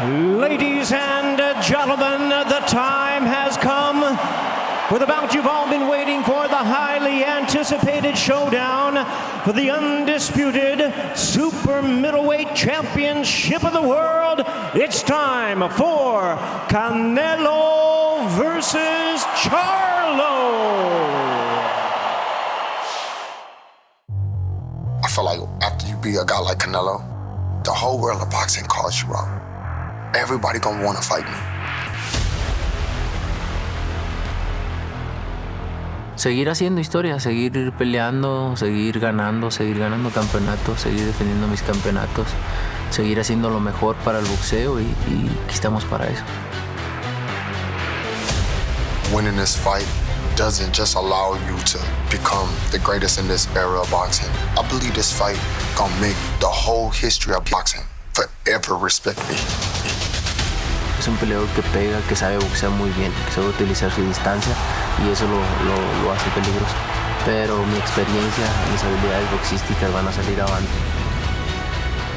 Ladies and gentlemen, the time has come for the bout you've all been waiting for, the highly anticipated showdown for the undisputed super middleweight championship of the world. It's time for Canelo versus Charlo. I feel like after you be a guy like Canelo, the whole world of boxing calls you out. Everybody gonna wanna fight me. Seguir haciendo historia, seguir peleando, seguir ganando campeonatos, seguir defendiendo mis campeonatos, seguir haciendo lo mejor para el boxeo y aquí estamos para eso. Winning this fight doesn't just allow you to become the greatest in this era of boxing. I believe this fight gonna make the whole history of boxing forever respect me. Es un peleador que pega, que sabe boxear muy bien, que sabe utilizar su distancia y eso lo hace peligroso. Pero mi experiencia, mis habilidades boxísticas van a salir avante.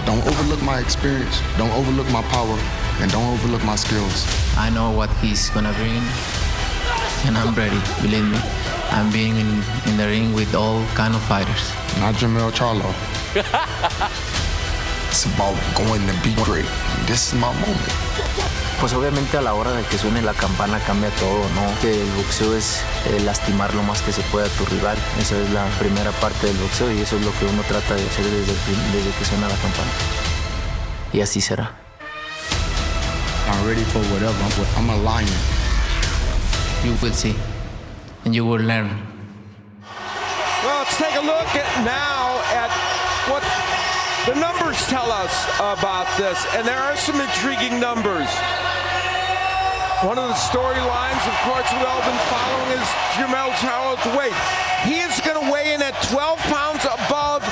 Don't overlook my experience, don't overlook my power, and don't overlook my skills. I know what he's gonna bring, and I'm ready, believe me. I'm being in the ring with all kind of fighters. Not Jermell Charlo. It's about going to be great. This is my moment. Pues obviamente a la hora de que suene la campana cambia todo, ¿no? Que el boxeo es lastimar lo más que se pueda a tu rival. Esa es la primera parte del boxeo y eso es lo que uno trata de hacer desde que suena la campana. Y así será. I'm ready for whatever. I'm a lion. You will see, and you will learn. Well, let's take a look now at what the numbers tell us about this, and there are some intriguing numbers. One of the storylines, of course, we've all been following is Jermell Charlo's weight. He is going to weigh in at 12 pounds above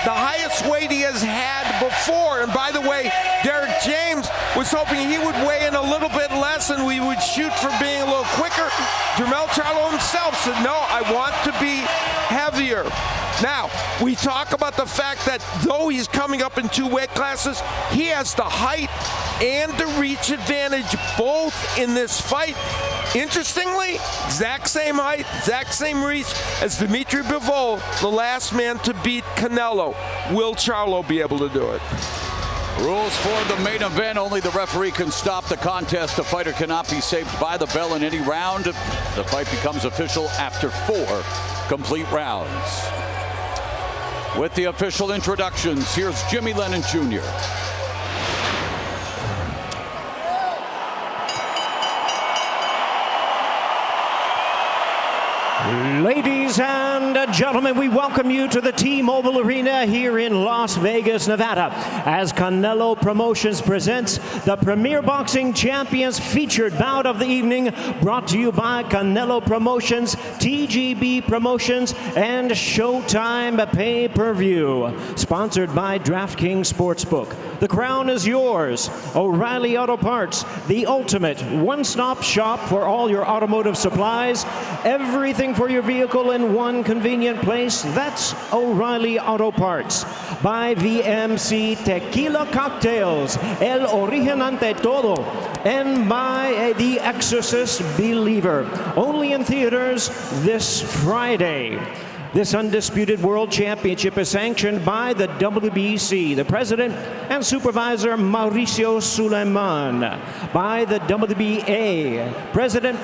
the highest weight he has had before. And by the way, Derek James was hoping he would weigh in a little bit less and we would shoot for being a little quicker. Jermell Charlo himself said, no, I want to be heavier. Now, we talk about the fact that though he's coming up in two weight classes, he has the height and the reach advantage both in this fight. Interestingly, exact same height, exact same reach as Dimitri Bivol, the last man to beat Canelo. Will Charlo be able to do it? Rules for the main event, only the referee can stop the contest. A fighter cannot be saved by the bell in any round. The fight becomes official after 4 complete rounds. With the official introductions, here's Jimmy Lennon Jr. Ladies and gentlemen, we welcome you to the T-Mobile Arena here in Las Vegas, Nevada, as Canelo Promotions presents the Premier Boxing Champions featured bout of the evening, brought to you by Canelo Promotions, TGB Promotions, and Showtime Pay-Per-View. Sponsored by DraftKings Sportsbook. The crown is yours. O'Reilly Auto Parts, the ultimate one-stop shop for all your automotive supplies. Everything for your vehicle in one convenient place. That's O'Reilly Auto Parts. By VMC Tequila Cocktails, el origen ante todo. And by The Exorcist Believer. Only in theaters this Friday. This Undisputed World Championship is sanctioned by the WBC, the President and Supervisor Mauricio Suleiman. By the WBA, President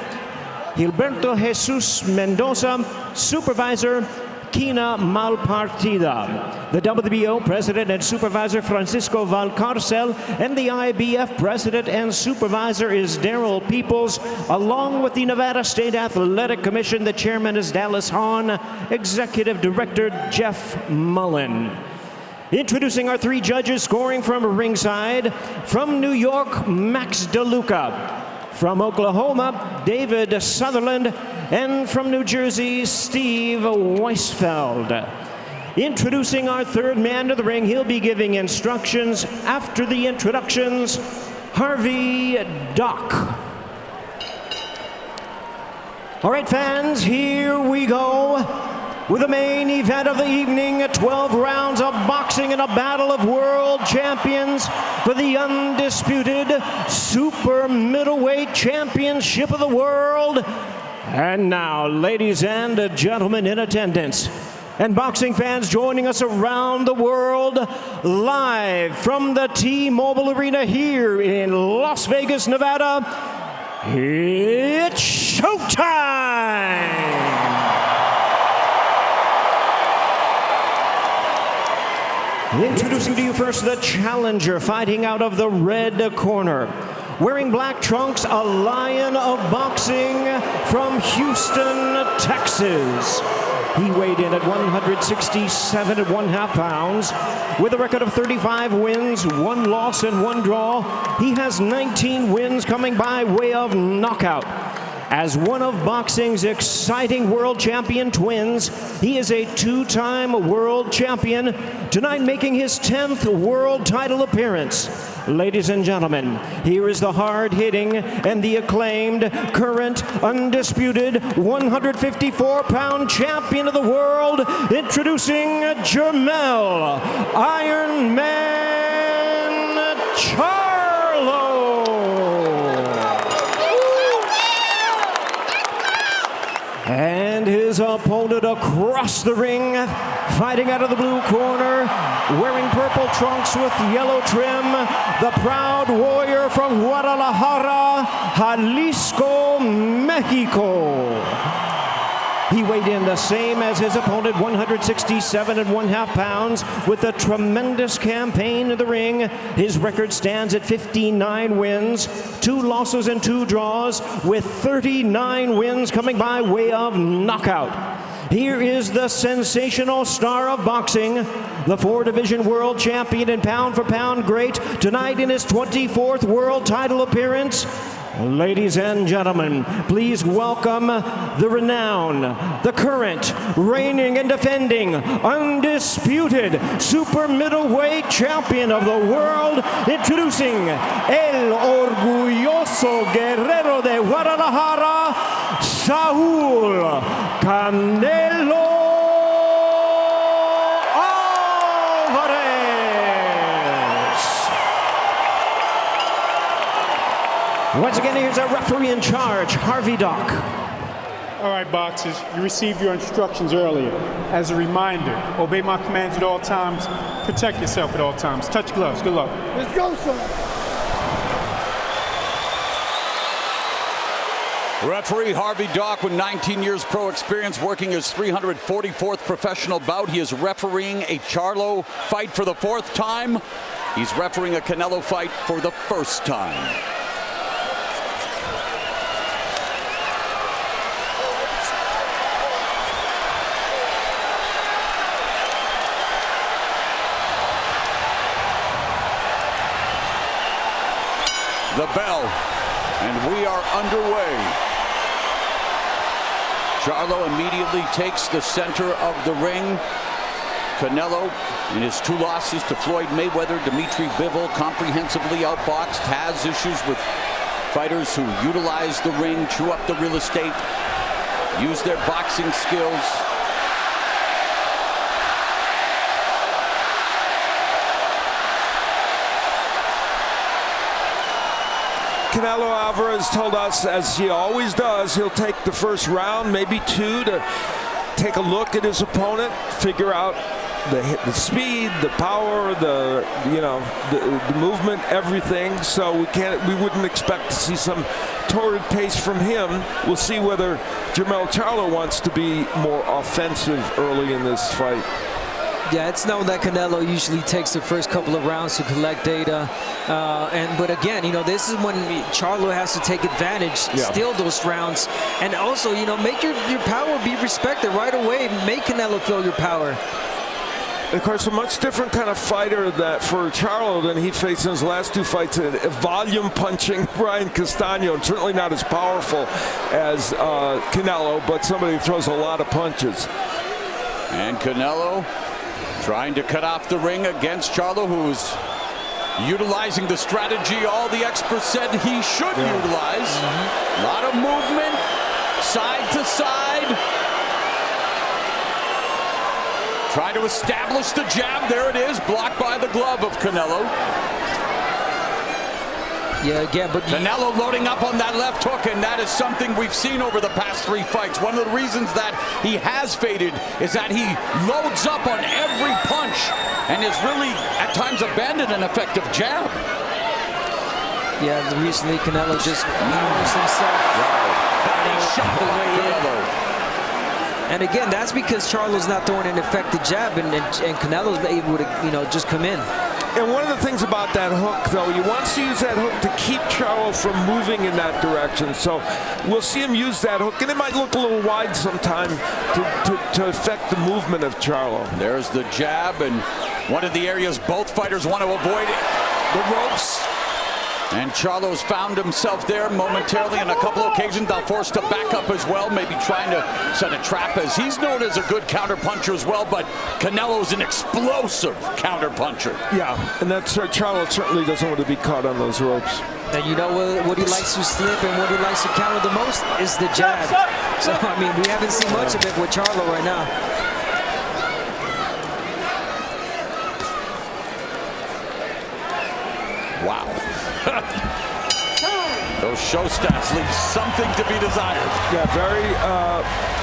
Gilberto Jesus Mendoza, Supervisor Kina Malpartida. The WBO President and Supervisor Francisco Valcarcel, and the IBF President and Supervisor is Daryl Peoples, along with the Nevada State Athletic Commission. The Chairman is Dallas Hahn, Executive Director Jeff Mullen. Introducing our 3 judges scoring from ringside. From New York, Max DeLuca. From Oklahoma, David Sutherland. And from New Jersey, Steve Weisfeld. Introducing our 3rd man to the ring, he'll be giving instructions after the introductions, Harvey Dock. All right, fans, here we go. with the main event of the evening, 12 rounds of boxing and a battle of world champions for the undisputed super middleweight championship of the world. And now, ladies and gentlemen in attendance, and boxing fans joining us around the world, live from the T-Mobile Arena here in Las Vegas, Nevada, it's showtime! Introducing to you first the challenger, fighting out of the red corner. Wearing black trunks, a lion of boxing from Houston, Texas. He weighed in at 167.5 pounds with a record of 35 wins, 1 loss, and 1 draw. He has 19 wins coming by way of knockout. As one of boxing's exciting world champion twins, he is a 2-time world champion, tonight making his 10th world title appearance. Ladies and gentlemen, here is the hard-hitting and the acclaimed, current, undisputed 154-pound champion of the world, introducing Jermell Iron Man Charlo. And his opponent across the ring, fighting out of the blue corner, wearing purple trunks with yellow trim, the proud warrior from Guadalajara, Jalisco, Mexico. He weighed in the same as his opponent, 167.5 pounds, with a tremendous campaign in the ring. His record stands at 59 wins, 2 losses and 2 draws, with 39 wins coming by way of knockout. Here is the sensational star of boxing, the 4-division world champion and pound-for-pound great, tonight in his 24th world title appearance. Ladies and gentlemen, please welcome the renowned, the current, reigning and defending, undisputed super middleweight champion of the world, introducing El Orgulloso Guerrero de Guadalajara, Saúl Canelo Álvarez. Once again, here's our referee in charge, Harvey Dock. All right, boxers, you received your instructions earlier. As a reminder, obey my commands at all times, protect yourself at all times. Touch gloves, good luck. Let's go, son. Referee Harvey Dock, with 19 years pro experience, working his 344th professional bout. He is refereeing a Charlo fight for the 4th time. He's refereeing a Canelo fight for the 1st time. The bell, and we are underway. Charlo immediately takes the center of the ring. Canelo, in his 2 losses to Floyd Mayweather, Dimitri Bivol, comprehensively outboxed, has issues with fighters who utilize the ring, chew up the real estate, use their boxing skills. Canelo Álvarez told us, as he always does, he'll take the first round, maybe 2, to take a look at his opponent, figure out the speed, the power, the movement, everything. So we wouldn't expect to see some torrid pace from him. We'll see whether Jermell Charlo wants to be more offensive early in this fight. Yeah, it's known that Canelo usually takes the first couple of rounds to collect data. But again, this is when Charlo has to take advantage, steal those rounds, and also, make your power be respected right away. Make Canelo feel your power. Of course, a much different kind of fighter that for Charlo than he faced in his last 2 fights. A volume-punching Brian Castano, certainly not as powerful as Canelo, but somebody who throws a lot of punches. And Canelo trying to cut off the ring against Charlo, who's utilizing the strategy all the experts said he should utilize. A lot of movement, side to side. Try to establish the jab. There it is, blocked by the glove of Canelo. Yeah, again, but Canelo loading up on that left hook, and that is something we've seen over the past 3 fights. One of the reasons that he has faded is that he loads up on every punch and has really, at times, abandoned an effective jab. yeah, recently Canelo just used himself. Body shot by Canelo. And again, that's because Charlo's not throwing an effective jab, and Canelo's able to, just come in. And one of the things about that hook, though, he wants to use that hook to keep Charlo from moving in that direction. So we'll see him use that hook, and it might look a little wide sometime to affect the movement of Charlo. There's the jab, and one of the areas both fighters want to avoid the ropes. And Charlo's found himself there momentarily on a couple of occasions. Now forced to back up as well, maybe trying to set a trap, as he's known as a good counter puncher as well, but Canelo's an explosive counter puncher. Yeah, and that's Charlo certainly doesn't want to be caught on those ropes. And you know what he likes to slip and what he likes to counter the most is the jab. So, I mean, we haven't seen much of it with Charlo right now. Wow. Those show stats leave something to be desired. Yeah, very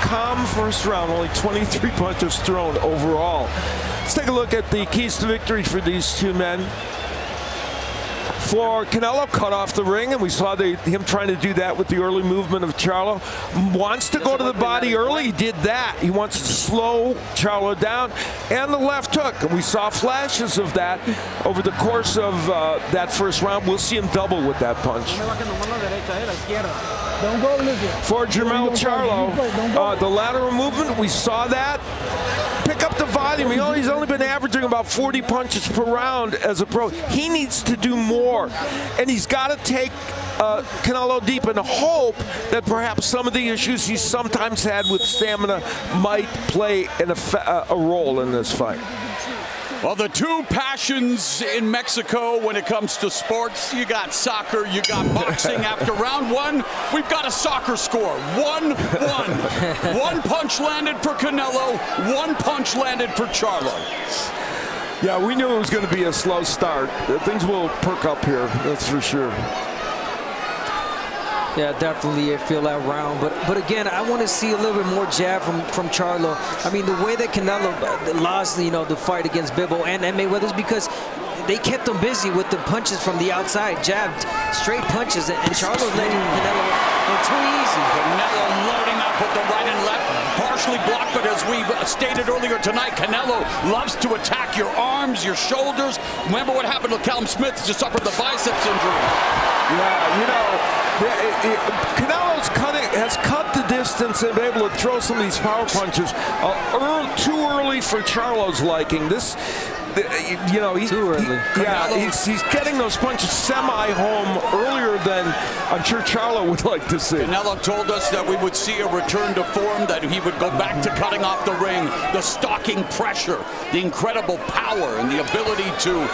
calm first round. Only 23 punches thrown overall. Let's take a look at the keys to victory for these two men. For Canelo, cut off the ring, and we saw him trying to do that with the early movement of Charlo. Wants to go to the body early, he did that. He wants to slow Charlo down, and the left hook. And we saw flashes of that over the course of that first round. We'll see him double with that punch. For Jermell Charlo, the lateral movement, we saw that. Pick up the volume. He's only been averaging about 40 punches per round as a pro. He needs to do more, and he's got to take Canelo deep and hope that perhaps some of the issues he's sometimes had with stamina might play a role in this fight. Well, the two passions in Mexico when it comes to sports, you got soccer, you got boxing. After round one, we've got a soccer score, 1-1. One punch landed for Canelo, one punch landed for Charlo. Yeah, we knew it was going to be a slow start. Things will perk up here, that's for sure. Yeah, definitely I feel that round. But again, I want to see a little bit more jab from Charlo. I mean, the way that Canelo lost, the fight against Bibbo and Mayweather is because they kept him busy with the punches from the outside, jabbed, straight punches, and Charlo letting Canelo go too easy. Canelo loading up with the right and left, partially blocked, but as we've stated earlier tonight, Canelo loves to attack your arms, your shoulders. Remember what happened to Callum Smith, just suffered the biceps injury. Yeah, Canelo's has cut the distance and been able to throw some of these power punches too early for Charlo's liking. He's too early. He's getting those punches semi-home earlier than I'm sure Charlo would like to see. Canelo told us that we would see a return to form, that he would go back to cutting off the ring, the stalking pressure, the incredible power, and the ability to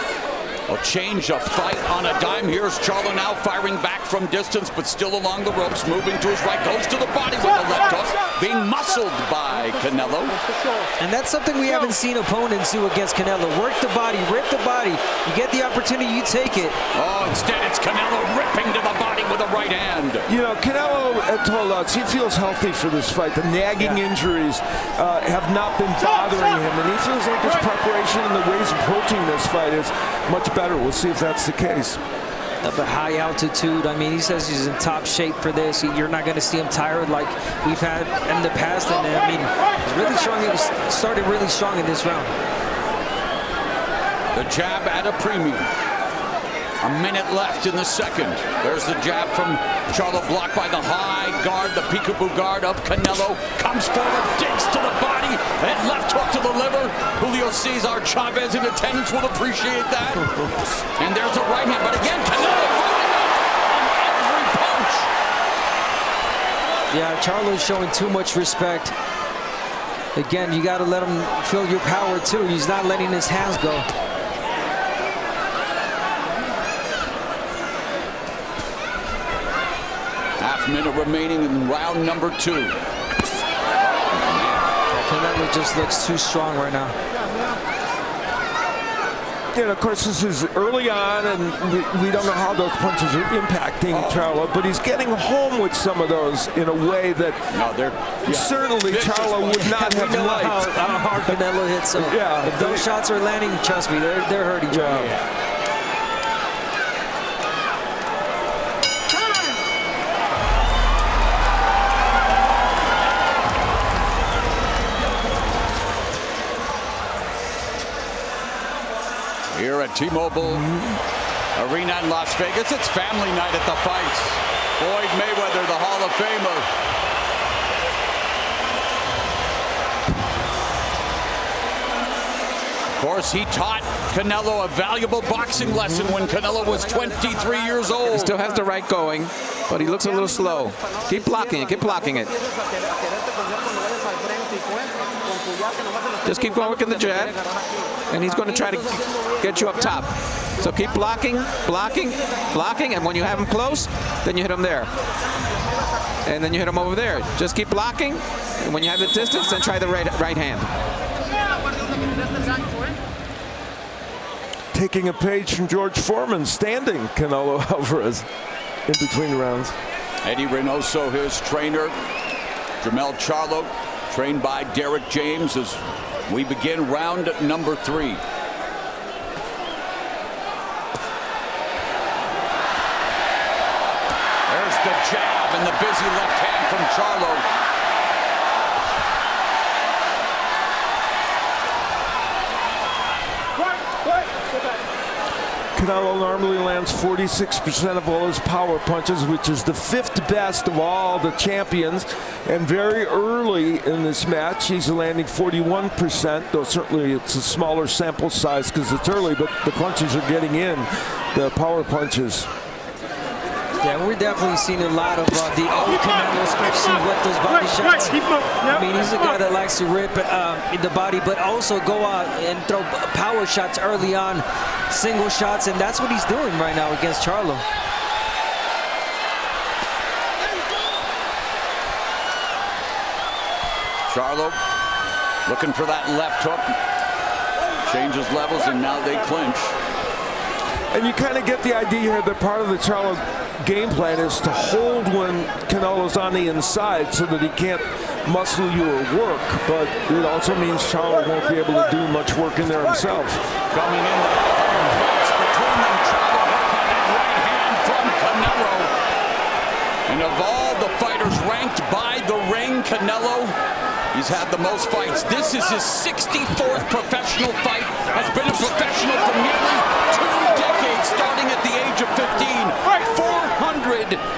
change a fight on a dime. Here's Charlo now firing back from distance, but still along the ropes, moving to his right, goes to the body with the left hook, being muscled by Canelo. And that's something we haven't seen opponents do against Canelo. Work the body, rip the body. You get the opportunity, you take it. Oh, instead it's Canelo ripping to the body with a right hand. Canelo told us he feels healthy for this fight. The nagging injuries have not been bothering him, and he feels like his preparation and the ways approaching this fight is much better. We'll see if that's the case. At the high altitude, I mean, he says he's in top shape for this. You're not going to see him tired like we've had in the past. And I mean, he's really strong. He started really strong in this round. The jab at a premium. A minute left in the second. There's the jab from Charlo, blocked by the high guard, the peekaboo guard of Canelo. Comes forward, digs to the body, and left hook to the liver. Julio Cesar Chavez in attendance will appreciate that. And there's a right hand, but again, Canelo loading up on every punch. Yeah, Charlo's showing too much respect. Again, you got to let him feel your power too. He's not letting his hands go. Half minute remaining in round number 2. Canelo Charlo just looks too strong right now. And of course, this is early on, and we don't know how those punches are impacting Charlo, but he's getting home with some of those in a way that certainly Charlo would not have liked. How hard Canelo hits. So if those shots are landing, trust me, they're hurting Charlo. Here at T-Mobile Arena in Las Vegas, it's family night at the fights. Floyd Mayweather, the Hall of Famer. Of course, he taught Canelo a valuable boxing lesson when Canelo was 23 years old. He still has the right going, but he looks a little slow. Keep blocking it, keep blocking it. Just keep working the jab, and he's going to try to get you up top. So keep blocking, blocking, blocking, and when you have him close, then you hit him there. And then you hit him over there. Just keep blocking, and when you have the distance, then try the right hand. Taking a page from George Foreman, standing Canelo Álvarez in between rounds. Eddie Reynoso, his trainer. Jermell Charlo, trained by Derek James, as we begin round number 3. There's the jab and the busy left hand from Charlo. Canelo normally lands 46% of all his power punches, which is the 5th best of all the champions. And very early in this match, he's landing 41%, though certainly it's a smaller sample size because it's early, but the punches are getting in, the power punches. Yeah, we're definitely seeing a lot of the old Canelo, especially with those body shots. I mean, he's a guy that likes to rip in the body, but also go out and throw power shots early on, single shots, and that's what he's doing right now against Charlo. Charlo looking for that left hook, changes levels, and now they clinch. And you kind of get the idea here that part of the Charlo game plan is to hold when Canelo's on the inside so that he can't muscle you or work, but it also means Charlo won't be able to do much work in there himself. Coming in the fights between them, Charlo by that right hand from Canelo. And of all the fighters ranked by the ring, Canelo, he's had the most fights. This is his 64th professional fight, has been a professional for nearly 2 decades, starting at the age of 15.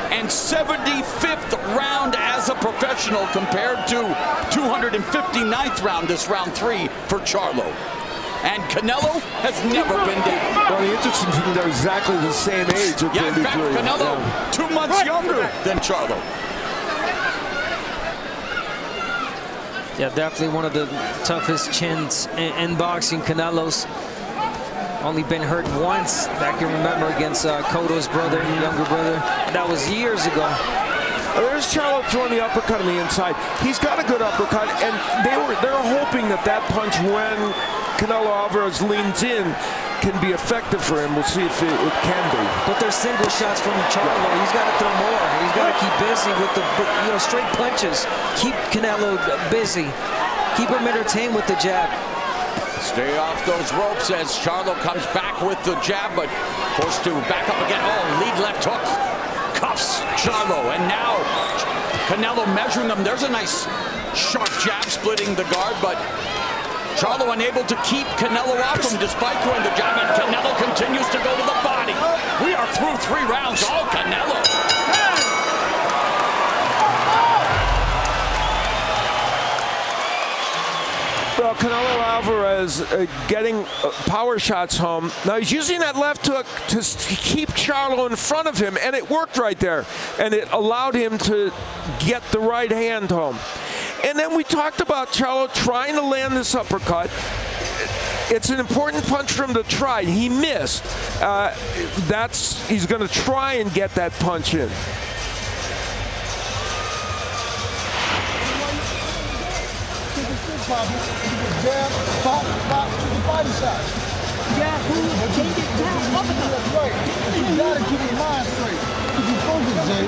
475th round as a professional compared to 259th round, this round 3 for Charlo. And Canelo has never been down. Well, the interesting thing, they're exactly the same age at 33. In fact, Canelo 2 months younger than Charlo. Yeah, definitely one of the toughest chins in boxing. Canelo's only been hurt once that I can remember against Cotto's brother, younger brother. That was years ago. There's Charlo throwing the uppercut on the inside. He's got a good uppercut, and they're hoping that punch, when Canelo Álvarez leans in, can be effective for him. We'll see if it can be. But there's single shots from Charlo. He's got to throw more. He's got to keep busy with the straight punches. Keep Canelo busy. Keep him entertained with the jab. Stay off those ropes as Charlo comes back with the jab, but forced to back up again. Oh, lead left hook. Cuffs Charlo, and now Canelo measuring him. There's a nice sharp jab splitting the guard, but Charlo unable to keep Canelo off him despite throwing the jab, and Canelo continues to go to the body. We are through 3 rounds. All Canelo. Well, Canelo Álvarez getting power shots home. Now he's using that left hook to keep Charlo in front of him, and it worked right there. And it allowed him to get the right hand home. And then we talked about Charlo trying to land this uppercut. It's an important punch for him to try. He missed. He's going to try and get that punch in. problem. Jab, pop, pop, to the body shot. Yeah, but you get down, that's right. You gotta keep your mind straight. Keep your focus, Jay.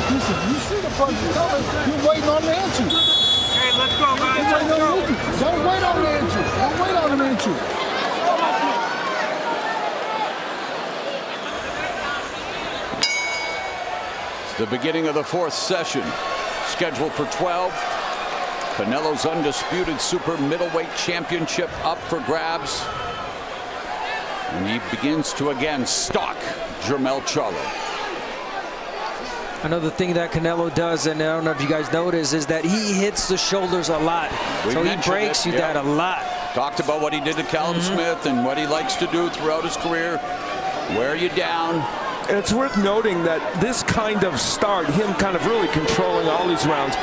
Listen, you see the punches coming, you're waiting on the entry. Hey, let's go, guys. Let's go. Don't wait on the entry. Don't wait on the entry. It's the beginning of the fourth session, scheduled for 12. Canelo's undisputed super middleweight championship up for grabs. And he begins to again stalk Jermell Charlo. Another thing that Canelo does, and I don't know if you guys notice, is that he hits the shoulders a lot. So he breaks you that a lot. Talked about what he did to Callum Smith and what he likes to do throughout his career. Wear you down. And it's worth noting that this kind of start, him kind of really controlling all these rounds,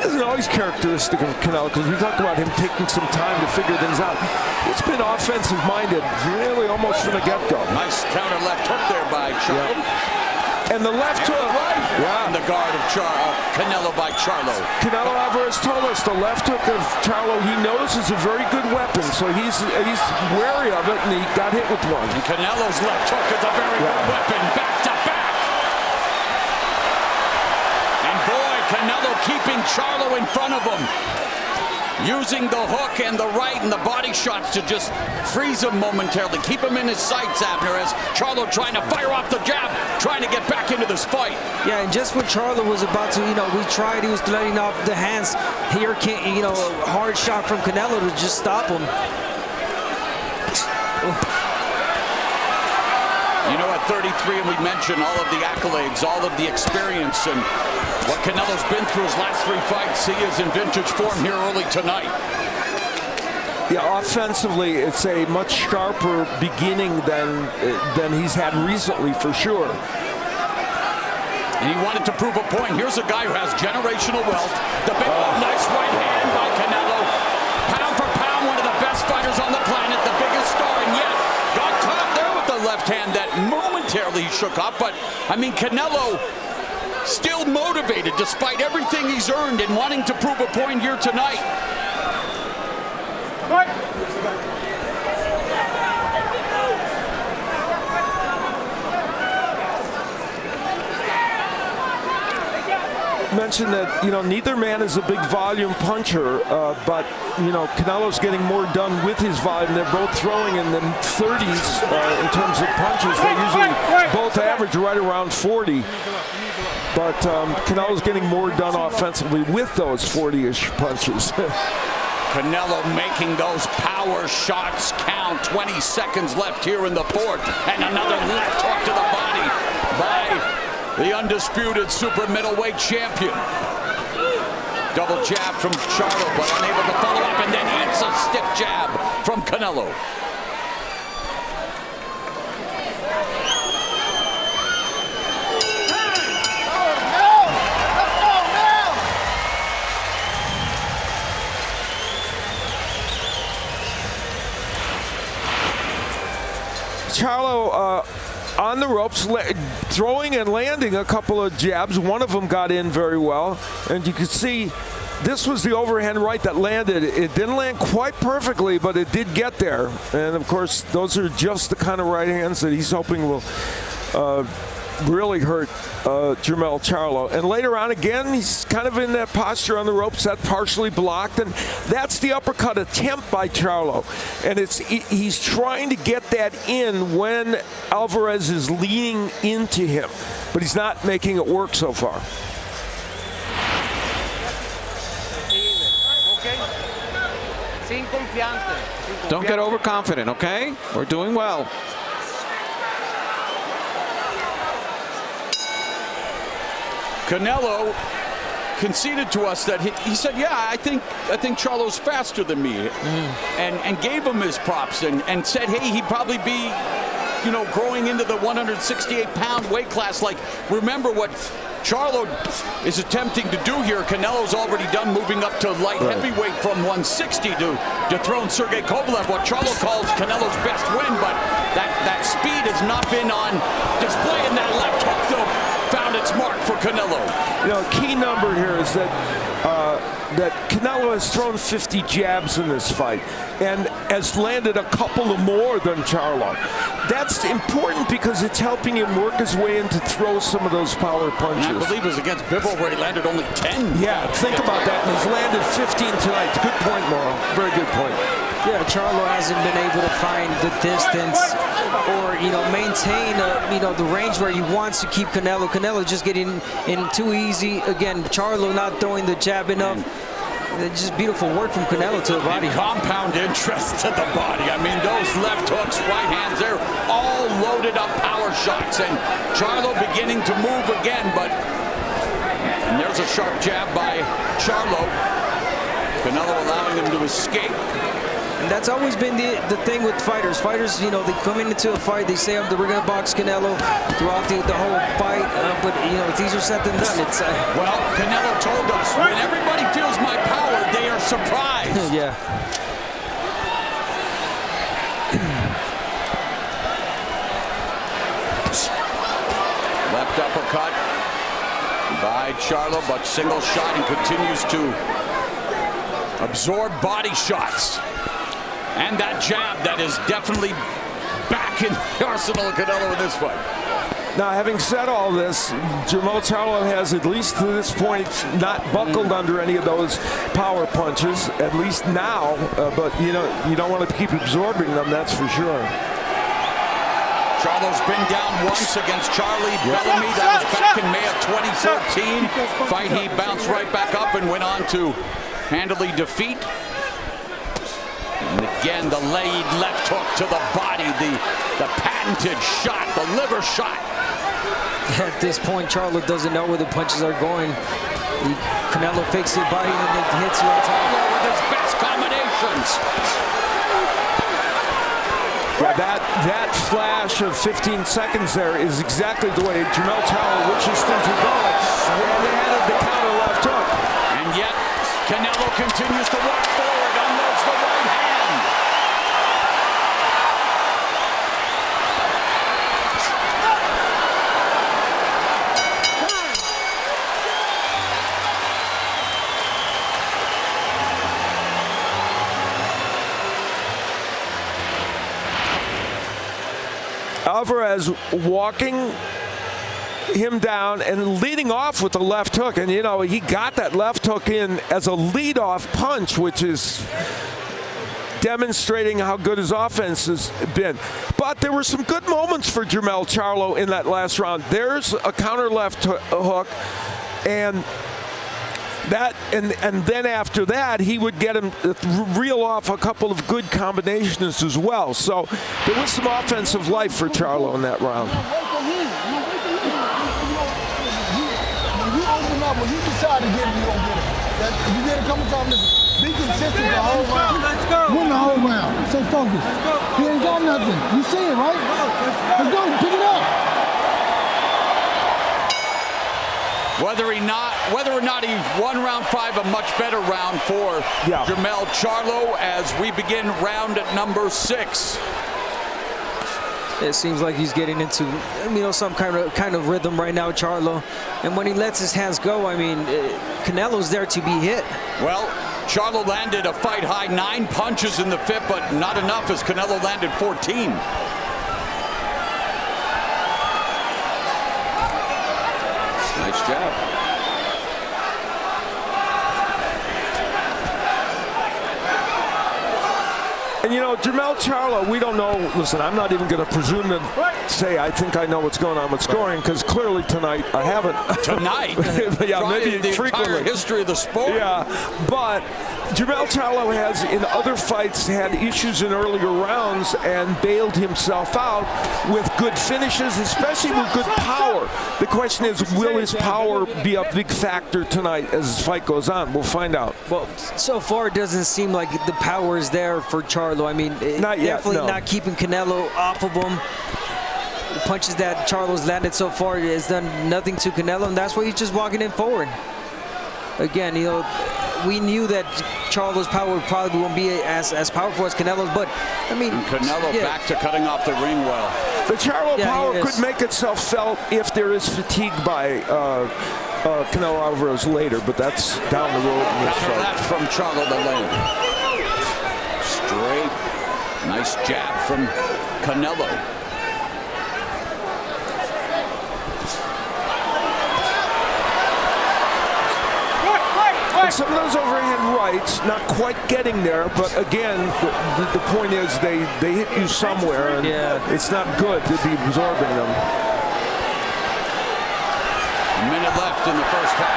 isn't always characteristic of Canelo, because we talked about him taking some time to figure things out. He's been offensive-minded, really almost from the get-go. Nice counter left hook there by Charlo. Yeah. And the left hook, yeah, and the guard of Canelo by Charlo. Canelo Álvarez told us the left hook of Charlo, he knows is a very good weapon, so he's wary of it, and he got hit with one. And Canelo's left hook is a very good weapon, back to back. And boy, Canelo keeping Charlo in front of him, using the hook and the right and the body shots to just freeze him momentarily, keep him in his sights, Abner, as Charlo trying to fire off the jab, trying to get back into this fight. Yeah, and just when Charlo was about to, we tried, he was letting off the hands. Here, a hard shot from Canelo to just stop him. At 33, and we mentioned all of the accolades, all of the experience, and what Canelo's been through his last 3 fights. He is in vintage form here early tonight. Yeah, offensively, it's a much sharper beginning than he's had recently, for sure. And he wanted to prove a point. Here's a guy who has generational wealth. The big, nice right hand by Canelo. Pound for pound, one of the best fighters on the planet, the biggest star, and yet got caught there with the left hand that momentarily shook up. But, I mean, Canelo still motivated despite everything he's earned and wanting to prove a point here tonight. Mentioned that neither man is a big volume puncher, but Canelo's getting more done with his volume. They're both throwing in the 30s in terms of punches. They usually both average right around 40. But Canelo's getting more done offensively with those 40-ish punches. Canelo making those power shots count. 20 seconds left here in the fourth. And another left hook to the body by the undisputed super middleweight champion. Double jab from Charlo, but unable to follow up, and then hits a stiff jab from Canelo. Charlo on the ropes, throwing and landing a couple of jabs. One of them got in very well, and you could see this was the overhand right that landed. It didn't land quite perfectly, but it did get there. And of course, those are just the kind of right hands that he's hoping will really hurt Jermell Charlo. And later on, again, he's kind of in that posture on the ropes, that partially blocked, and that's the uppercut attempt by Charlo. And he's trying to get that in when Álvarez is leaning into him, but he's not making it work so far. Don't get overconfident, okay? We're doing well. Canelo conceded to us that he said, yeah, I think Charlo's faster than me, and gave him his props and said, hey, he'd probably be, growing into the 168-pound weight class. Like, remember what Charlo is attempting to do here. Canelo's already done moving up to light heavyweight from 160 to dethrone Sergey Kovalev, what Charlo calls Canelo's best win, but that speed has not been on display, and that left hook, though, found its mark for Canelo. Key number here is that that Canelo has thrown 50 jabs in this fight and has landed a couple of more than Charlo. That's important because it's helping him work his way in to throw some of those power punches. And I believe it was against Bivol where he landed only 10. Yeah, think about that. And he's landed 15 tonight. Good point, Morrow. Very good point. Yeah, Charlo hasn't been able to find the distance or, maintain, the range where he wants to keep Canelo. Canelo just getting in too easy. Again, Charlo not throwing the jab enough. Just beautiful work from Canelo to the body. And compound interest to the body. I mean, those left hooks, right hands, they're all loaded up power shots. And Charlo beginning to move again, and there's a sharp jab by Charlo. Canelo allowing him to escape. And that's always been the thing with fighters. Fighters, they come into a fight, they say, we're going to box Canelo throughout the whole fight. But, it's easier said than done. Well, Canelo told us, when everybody feels my power, they are surprised. Yeah. Left uppercut by Charlo, but single shot and continues to absorb body shots. And that jab that is definitely back in the arsenal of Canelo in this fight. Now, having said all this, Jermell Charlo has, at least to this point, not buckled under any of those power punches, at least now. But, you don't want to keep absorbing them, that's for sure. Charlo's been down once against Charlie Bellamy. That was back in May of 2014. Fight he bounced right back up and went on to handily defeat. And again, the laid left hook to the body, the patented shot, the liver shot. At this point, Charlo doesn't know where the punches are going. Canelo fakes the body and then hits you on top. With his best combinations. Yeah, that flash of 15 seconds there is exactly the way Jermell Charlo wishes things were going. And they added the counter left hook. And yet, Canelo continues to walk forward, unloads the right hand. Alvarez walking him down and leading off with the left hook. And, he got that left hook in as a lead-off punch, which is demonstrating how good his offense has been. But there were some good moments for Jermell Charlo in that last round. There's a counter left hook, and then after that, he would get him reel off a couple of good combinations as well. So there was some offensive life for Charlo in that round. When you decide to get it, you don't get it. You get it a couple times. Be consistent the whole round. Let's go. Win the whole round. Stay focused. He ain't got nothing. You see it, right? Let's go. Pick it up. Whether or not he won round 5, a much better round for Jermell Charlo as we begin round number 6. It seems like he's getting into, some kind of rhythm right now, Charlo. And when he lets his hands go, Canelo's there to be hit. Well, Charlo landed a fight-high 9 punches in the 5th, but not enough as Canelo landed 14. Nice jab. And Jermell Charlo, we don't know. Listen, I'm not even going to presume to say I think I know what's going on with scoring, because clearly tonight I haven't. Tonight? Yeah, maybe the frequently. Entire history of the sport. Yeah, but Jermell Charlo has, in other fights, had issues in earlier rounds and bailed himself out with good finishes, especially with good power. The question is, will his power be a big factor tonight as the fight goes on? We'll find out. Well, so far it doesn't seem like the power is there for Charlo. Not yet, definitely no. not keeping Canelo off of him. The punches that Charlo's landed so far has done nothing to Canelo, and that's why he's just walking in forward. Again, we knew that Charlo's power probably won't be as powerful as Canelo's, but Canelo back to cutting off the ring well. The Charlo power could make itself felt if there is fatigue by Canelo Álvarez later, but that's down the road in this fight. That from Charlo the lane. Straight. Nice jab from Canelo. And some of those overhand rights, not quite getting there, but again, the point is they hit you somewhere, and it's not good to be absorbing them. A minute left in the first half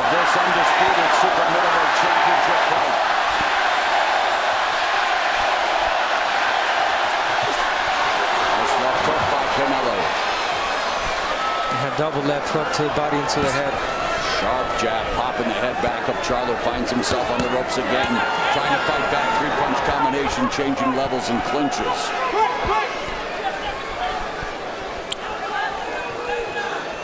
of this undisputed super middleweight championship fight. Nice left hook by Canelo. A double left hook to the body and to the head. Sharp jab, popping the head back up. Charlo finds himself on the ropes again, trying to fight back. Three-punch combination, changing levels and clinches.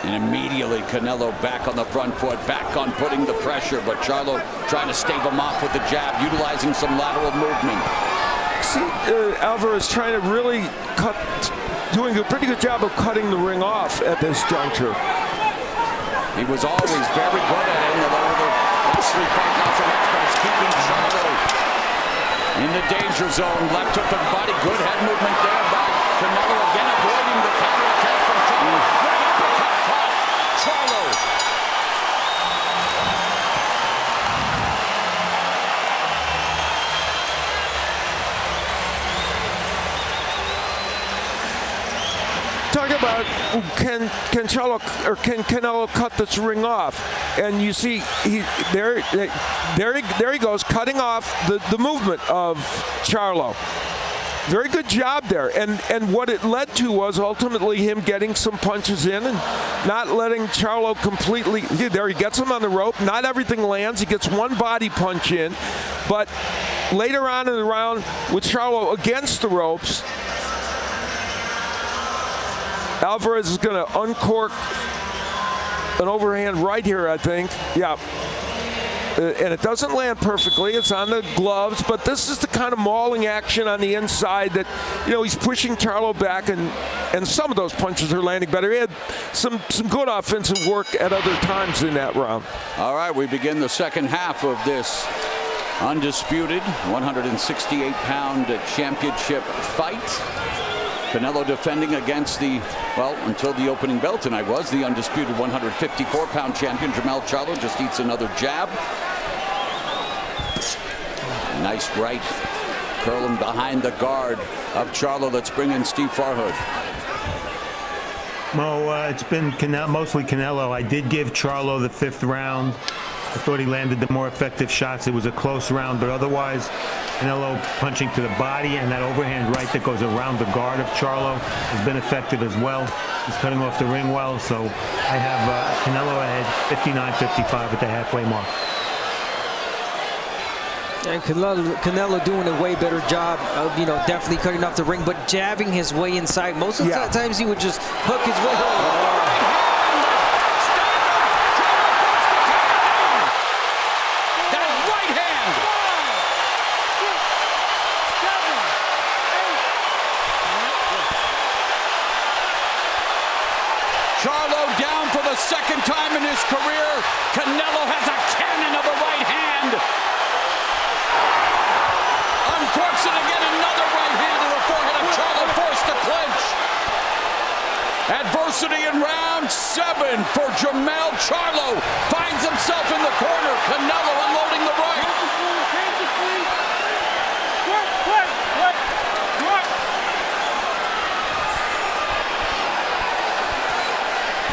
And immediately Canelo back on the front foot, back on putting the pressure, but Charlo trying to stave him off with the jab, utilizing some lateral movement. See, Álvarez trying to really doing a pretty good job of cutting the ring off at this juncture. He was always very good at it in the last 3 fight match, but it's keeping Charlo in the danger zone. Left hook to the body, good head movement there by Canelo, again avoiding the counterattack from Charlo. Right uppercut caught Charlo. Talk about can Canelo cut this ring off, and you see there he goes, cutting off the movement of Charlo. Very good job there, and what it led to was ultimately him getting some punches in and not letting Charlo completely. There he gets him on the rope. Not everything lands. He gets one body punch in, but later on in the round with Charlo against the ropes, Álvarez is going to uncork an overhand right here, I think. Yeah. And it doesn't land perfectly. It's on the gloves, but this is the kind of mauling action on the inside that, he's pushing Charlo back, and some of those punches are landing better. He had some good offensive work at other times in that round. All right, we begin the second half of this undisputed 168-pound championship fight. Canelo defending against until the opening bell tonight was the undisputed 154-pound champion. Jermell Charlo just eats another jab. Nice right, curling behind the guard of Charlo. Let's bring in Steve Farhood. Mo, it's been mostly Canelo. I did give Charlo the 5th round. I thought he landed the more effective shots. It was a close round, but otherwise, Canelo punching to the body and that overhand right that goes around the guard of Charlo has been effective as well. He's cutting off the ring well, so I have Canelo ahead 59-55 at the halfway mark. And Canelo doing a way better job of, definitely cutting off the ring, but jabbing his way inside. Most of the times he would just hook his way over. Second time in his career, Canelo has a cannon of a right hand. Uncorks it again, another right hand to the forehead of Charlo, forced to clinch. Adversity in round 7 for Jermell Charlo. Finds himself in the corner. Canelo unloading the right.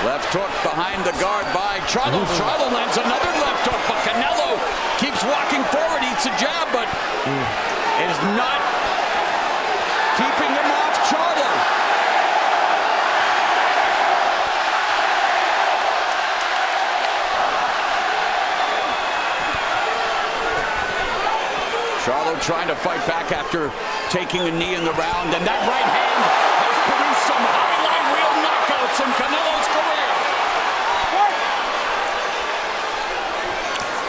Left hook behind the guard by Charlo. Charlo lands another left hook, but Canelo keeps walking forward, eats a jab, but is not keeping him off Charlo. Charlo trying to fight back after taking a knee in the round, and that right hand has produced some highlight reel knockouts in Canelo's career.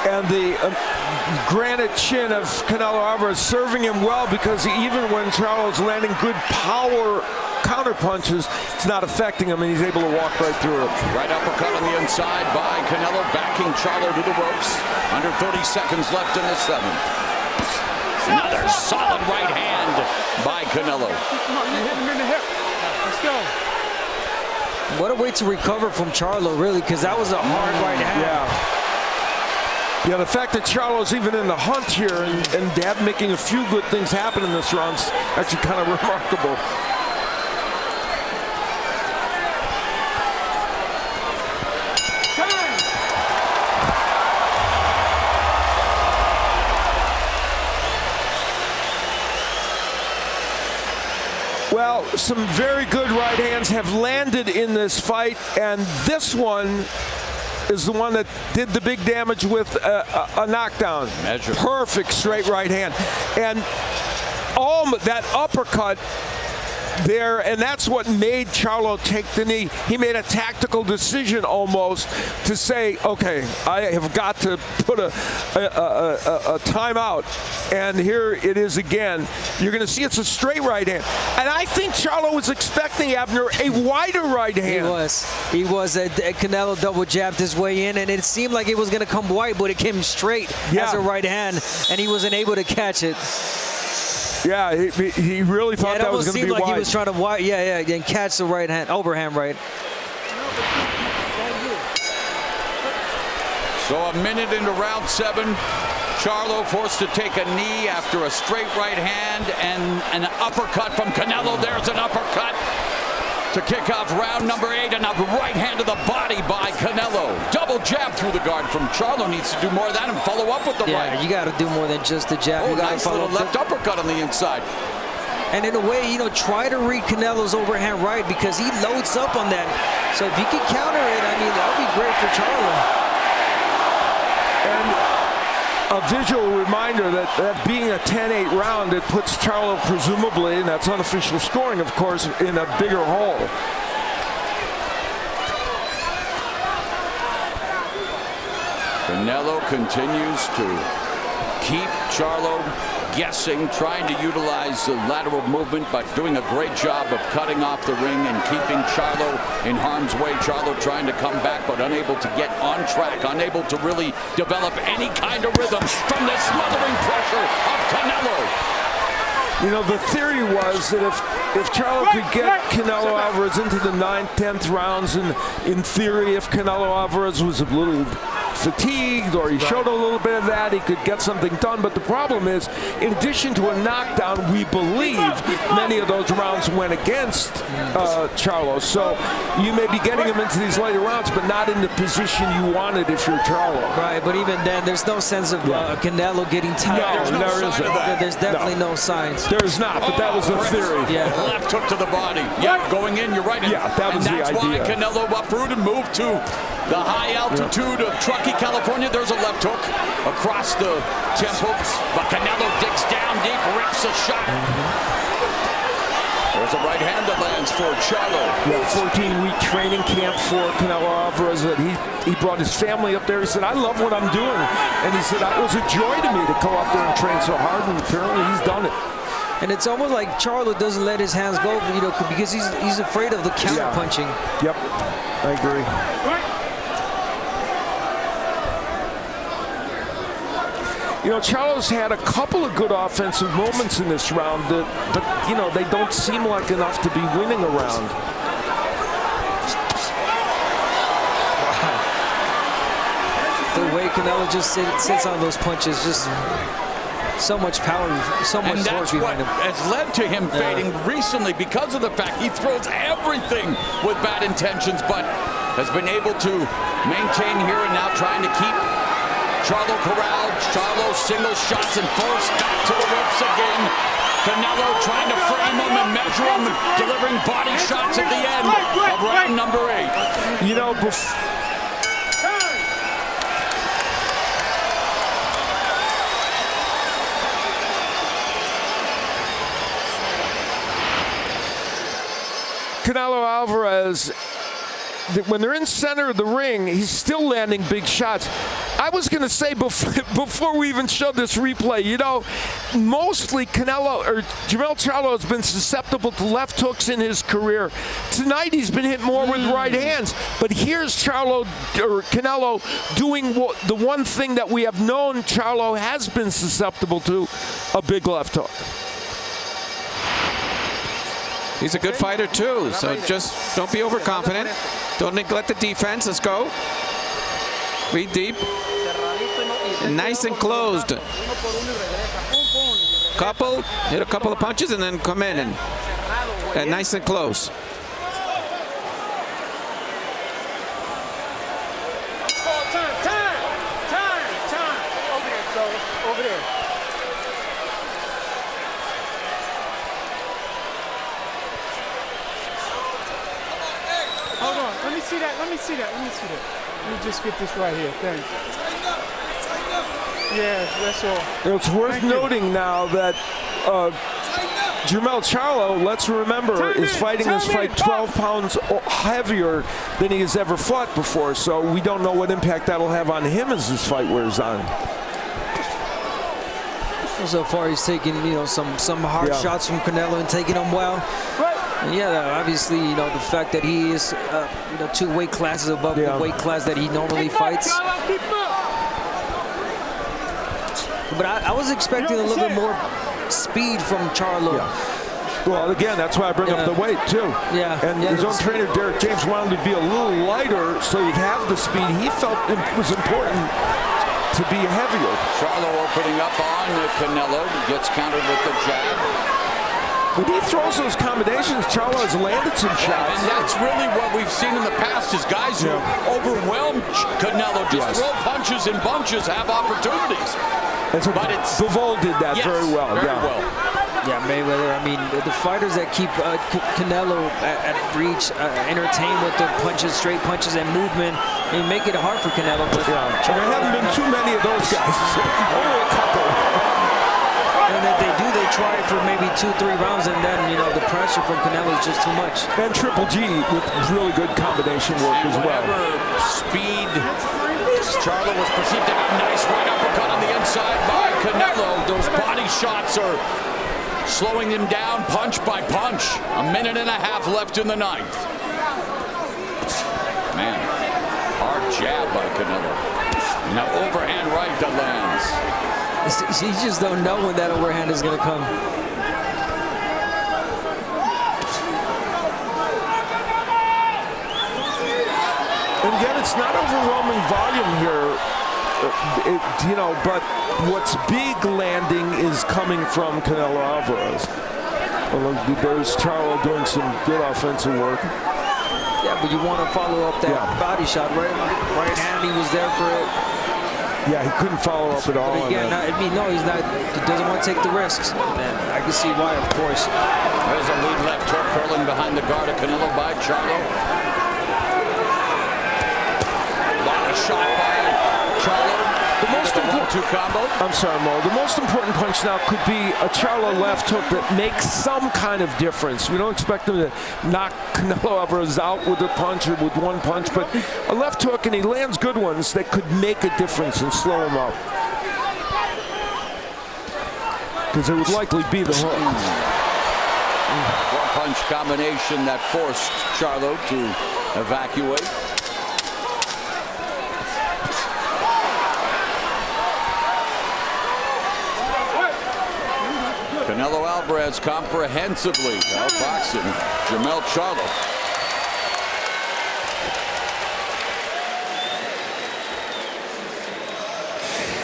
And the granite chin of Canelo Álvarez serving him well, because even when Charlo's landing good power counter punches, it's not affecting him, and he's able to walk right through it. Right uppercut on the inside by Canelo, backing Charlo to the ropes. Under 30 seconds left in the 7th. Another solid right hand by Canelo. Come on, you hit him in the hip. Let's go. What a way to recover from Charlo, really, because that was a hard right hand. Yeah, the fact that Charlo's even in the hunt here and making a few good things happen in this round is actually kind of remarkable. Well, some very good right hands have landed in this fight, and this one is the one that did the big damage with a knockdown. Measure. Perfect straight right hand. And that uppercut there, and that's what made Charlo take the knee. He made a tactical decision almost to say, okay, I have got to put a timeout, and here it is again. You're going to see it's a straight right hand, and I think Charlo was expecting, Abner, a wider right hand. He was. Canelo double jabbed his way in, and it seemed like it was going to come wide, but it came straight as a right hand, and he wasn't able to catch it. Yeah, he really thought that was going to be like wide. He was trying to and catch the right hand, overhand right. So a minute into round 7. Charlo forced to take a knee after a straight right hand and an uppercut from Canelo. There's an uppercut to kick off round number 8, and a right hand to the body by Canelo. Double jab through the guard from Charlo. Needs to do more of that and follow up with the right. Yeah, you got to do more than just the jab. You got nice to follow little left uppercut on the inside. And in a way, try to read Canelo's overhand right, because he loads up on that. So if you can counter it, I mean, that would be great for Charlo. And a visual reminder that being a 10-8 round, it puts Charlo presumably, and that's unofficial scoring, of course, in a bigger hole. Canelo continues to keep Charlo guessing, trying to utilize the lateral movement, but doing a great job of cutting off the ring and keeping Charlo in harm's way. Charlo trying to come back, but unable to get on track, unable to really develop any kind of rhythm from the smothering pressure of Canelo. The theory was that if Charlo could get Canelo Álvarez into the 9th, 10th rounds, and in theory, if Canelo Álvarez was a little fatigued or he showed a little bit of that, he could get something done. But the problem is, in addition to a knockdown, we believe many of those rounds went against Charlo. So you may be getting him into these later rounds, but not in the position you wanted if you're Charlo. Right, but even then, there's no sense of Canelo getting tired. No, there isn't. There's definitely no signs. There's not, but that was the theory. Yeah. Left hook to the body. Yeah, going in, you're right. Yeah, that was the idea. And that's why Canelo uprooted and moved to the high altitude of Truckee, California. There's a left hook across the temple, but Canelo digs down deep, rips a shot. There's a right hand that lands for Charlo. Yeah, 14-week training camp for Canelo Álvarez. That he brought his family up there. He said, I love what I'm doing. And he said, it was a joy to me to go up there and train so hard, and apparently he's done it. And it's almost like Charlo doesn't let his hands go, because he's afraid of the counter punching. Yep, I agree. Charlo's had a couple of good offensive moments in this round, but they don't seem like enough to be winning a round. The way Canelo just sits on those punches, just so much power, so much force behind him. And that's what has led to him fading recently, because of the fact he throws everything with bad intentions, but has been able to maintain here and now, trying to keep Charlo corralled. Charlo single shots and forced back to the ropes again. Canelo trying to frame him and measure him, delivering body shots at the end of round number 8. Canelo Álvarez, when they're in center of the ring, he's still landing big shots. I was going to say before we even showed this replay, you know, mostly Jermell Charlo has been susceptible to left hooks in his career. Tonight he's been hit more with right hands, but here's Canelo doing the one thing that we have known Charlo has been susceptible to, a big left hook. He's a good fighter too, so just don't be overconfident. Don't neglect the defense. Let's go. Breathe deep. Nice and closed. Hit a couple of punches and then come in and nice and close. Over there. Hold on. Let me see that. Let me just get this right here. Thanks. Yeah, that's all. It's worth noting now that Jermell Charlo, let's remember, is fighting this fight 12 pounds heavier than he has ever fought before. So we don't know what impact that'll have on him as this fight wears on. So far, he's taking, you know, some hard shots from Canelo and taking them well. And yeah, obviously, you know, the fact that he is, you know, 2 weight classes above the weight class that he normally fights. But I was expecting a little bit more speed from Charlo. Well, again, that's why I bring up the weight, too. And his own trainer, Derek James, wanted to be a little lighter so he'd have the speed. He felt it was important to be heavier. Charlo opening up on Canelo. Gets countered with the jab. When he throws those combinations, Charlo has landed some shots. And that's really what we've seen in the past is guys who overwhelm Canelo, just throw punches in bunches, have opportunities. But Bivol did that very well. Very well. Yeah, Mayweather, I mean, the fighters that keep Canelo at reach, entertain with their punches, straight punches and movement, and make it hard for Canelo. But there haven't been too many of those guys. Only a couple. And if they do, they try for maybe 2-3 rounds, and then, you know, the pressure from Canelo is just too much. And Triple G with really good combination work as well. Speed, Charlo was perceived to have a nice right uppercut on the inside by Canelo. Those body shots are slowing him down punch by punch. 1.5 minutes left in the 9th. Man, hard jab by Canelo. Now overhand right that lands. You just don't know when that overhand is going to come. And again, it's not overwhelming volume here, you know, but what's big landing is coming from Canelo Álvarez. Well, there's Charlo doing some good offensive work. Yeah, but you want to follow up that body shot, right? Right hand, he was there for it. Yeah, he couldn't follow up at all. But again, I mean, no, he's not. He doesn't want to take the risks. And I can see why, of course. There's a lead left hook curling behind the guard of Canelo by Charlo. Body shot by Charlo. The most important combo. I'm sorry, Mo. The most important punch now could be a Charlo left hook that makes some kind of difference. We don't expect him to knock Canelo Álvarez out with a punch or with one punch, but a left hook, and he lands good ones that could make a difference and slow him up. Because it would likely be the hook. One punch combination that forced Charlo to evacuate. Canelo Álvarez comprehensively outboxing Jermell Charlo.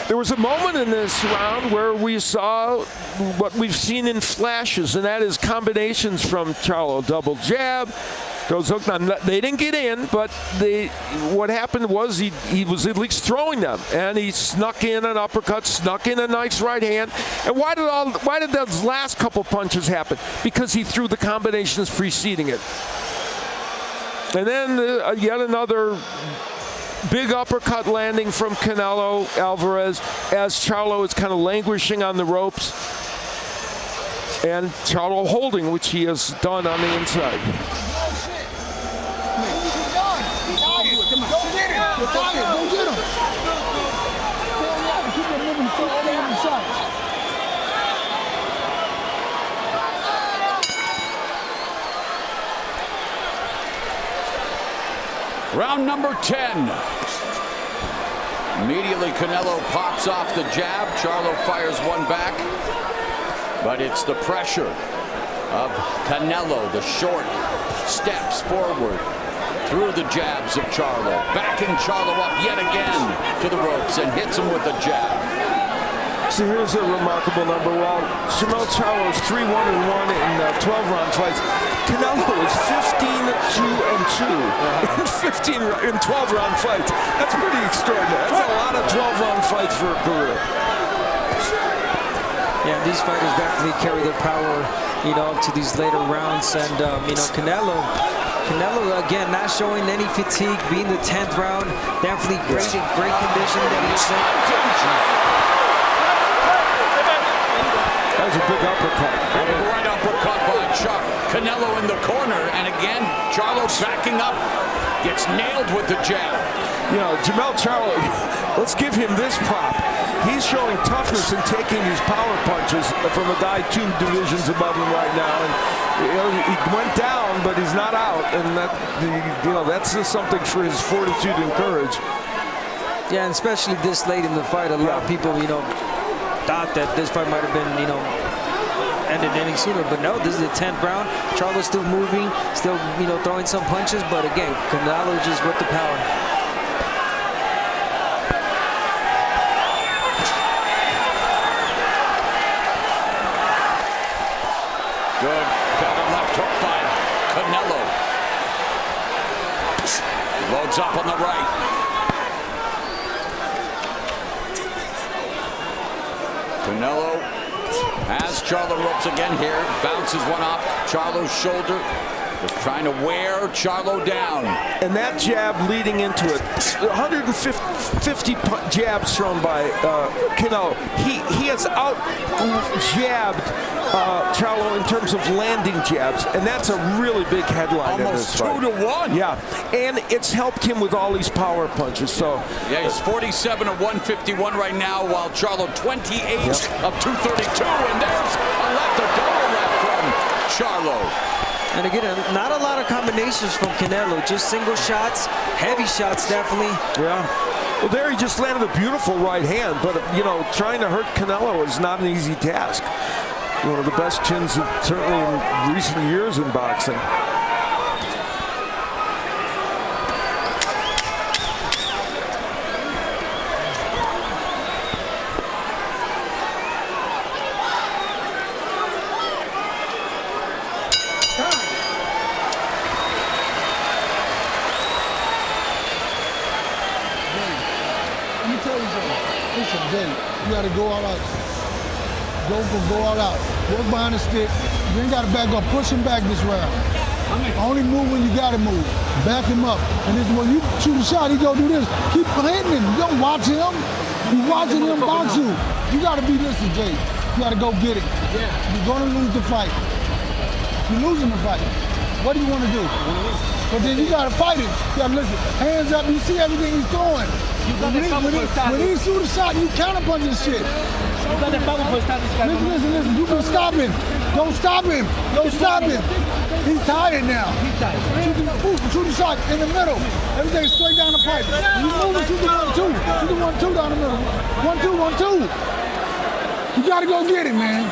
There was a moment in this round where we saw what we've seen in flashes, and that is combinations from Charlo. Double jab, goes hook. Now, they didn't get in, but what happened was he was at least throwing them, and he snuck in an uppercut, snuck in a nice right hand. And why did those last couple punches happen? Because he threw the combinations preceding it. And then yet another big uppercut landing from Canelo Álvarez as Charlo is kind of languishing on the ropes. And Charlo holding, which he has done on the inside. Round number 10. Immediately, Canelo pops off the jab. Charlo fires one back. But it's the pressure of Canelo, the short steps forward through the jabs of Charlo. Backing Charlo up yet again to the ropes and hits him with a jab. So here's a remarkable number. While Jermell Charlo is 3-1-1 in 12-round fights, Canelo is 15-2-2 in 12-round fights. That's pretty extraordinary. That's a lot of 12-round fights for a career. Yeah, these fighters definitely carry their power, you know, up to these later rounds. And, you know, Canelo, again, not showing any fatigue, being the 10th round, definitely great condition that he's in. That was a big uppercut. Right uppercut by Canelo in the corner. And again, Charlo backing up. Gets nailed with the jab. You know, Jermell Charlo, let's give him this prop. He's showing toughness in taking these power punches from a guy 2 divisions above him right now. And you know, he went down, but he's not out. And that, you know, that's just something for his fortitude and courage. Yeah, and especially this late in the fight, a lot of people, you know, thought that this fight might have been, you know, ended any sooner, but no, this is the 10th round. Charlo's still moving, still, you know, throwing some punches, but again, Canelo just with the power. Good counter left hook by Canelo. Loads up on the right. Canelo has Charlo ropes again here. Bounces one off Charlo's shoulder. Just trying to wear Charlo down. And that jab leading into it. 150 jabs thrown by Canelo. He has out-jabbed Charlo in terms of landing jabs. And that's a really big headline in this fight. Almost 2-1. Yeah, and it's helped him with all these power punches. So yeah, he's 47 of 151 right now, while Charlo 28 of 232. And there's a double left from Charlo. And again, not a lot of combinations from Canelo, just single shots, heavy shots definitely. Yeah. Well, there he just landed a beautiful right hand, but, you know, trying to hurt Canelo is not an easy task. One of the best chins certainly in recent years in boxing. You got to go all out. Go all out. Work behind the stick. You ain't got to back up. Push him back this round. Only move when you got to move. Back him up. And then when you shoot a shot, he go do this. Keep hitting him. You don't watch him. You watching him box you. You got to be this, Jay. You got to go get it. You're going to lose the fight. You're losing the fight. What do you want to do? But then you got to fight him. You got to listen. Hands up. You see everything he's throwing. When he shoot a shot, you counterpunch his shit. Listen. You can stop him. Don't stop him. Don't stop him. He's tired now. Shoot the shot in the middle. Everything straight down the pipe. You move and shoot the 1-2. Shoot the 1-2 down the middle. 1-2, 1-2. You got to go get it, man.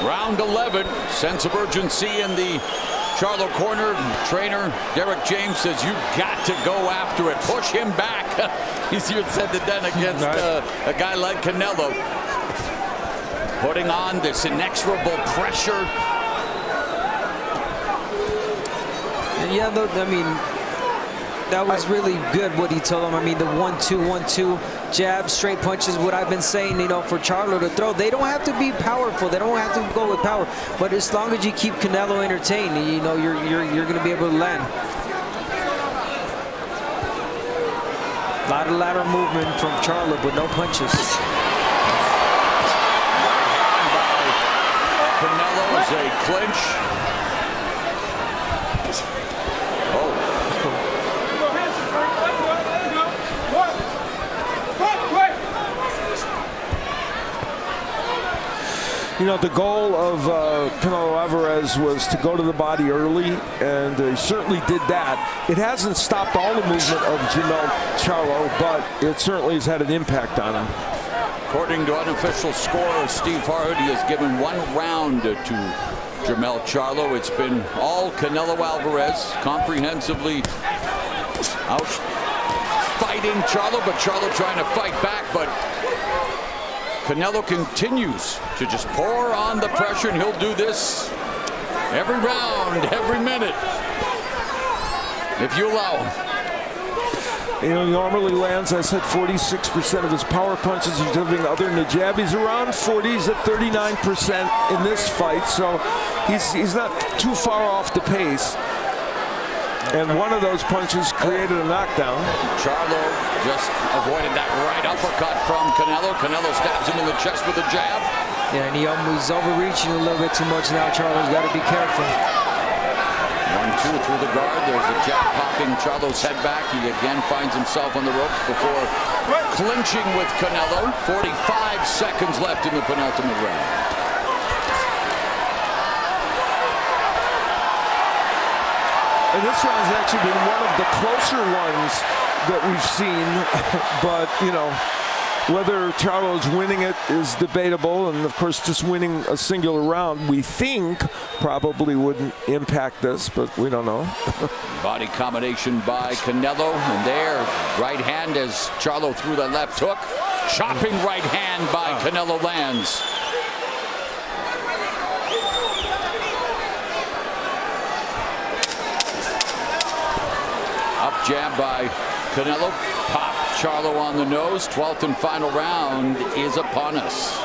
Round 11, sense of urgency in the Charlo corner. Trainer Derek James says you got to go after it. Push him back. Easier said than done against a guy like Canelo. Putting on this inexorable pressure. Yeah, I mean, that was really good what he told him. I mean, the 1-2, 1-2 jab, straight punches, what I've been saying, you know, for Charlo to throw. They don't have to be powerful. They don't have to go with power. But as long as you keep Canelo entertained, you know, you're going to be able to land. A lot of lateral movement from Charlo, but no punches. Canelo is a clinch. You know, the goal of Canelo Álvarez was to go to the body early, and he certainly did that. It hasn't stopped all the movement of Jermell Charlo, but it certainly has had an impact on him. According to unofficial scorer Steve Harwood, he has given 1 round to Jermell Charlo. It's been all Canelo Álvarez, comprehensively out fighting Charlo, but Charlo trying to fight back, but Canelo continues to just pour on the pressure, and he'll do this every round, every minute, if you allow him. You know, he normally lands, I said, 46% of his power punches. He's giving other than the jab. He's around 40s at 39% in this fight, so he's not too far off the pace. And one of those punches created a knockdown. Charlo just avoided that right uppercut from Canelo. Canelo stabs him in the chest with a jab. Yeah, and he's overreaching a little bit too much now. Charlo's got to be careful. 1-2 through the guard. There's a jab popping Charlo's head back. He again finds himself on the ropes before clinching with Canelo. 45 seconds left in the penultimate round. And this round's actually been one of the closer ones that we've seen, but, you know, whether Charlo's winning it is debatable, and of course just winning a singular round, we think, probably wouldn't impact this, but we don't know. Body combination by Canelo, and there, right hand as Charlo threw the left hook. Chopping right hand by Canelo lands. Up jab by Canelo. Pop Charlo on the nose. 12th and final round is upon us.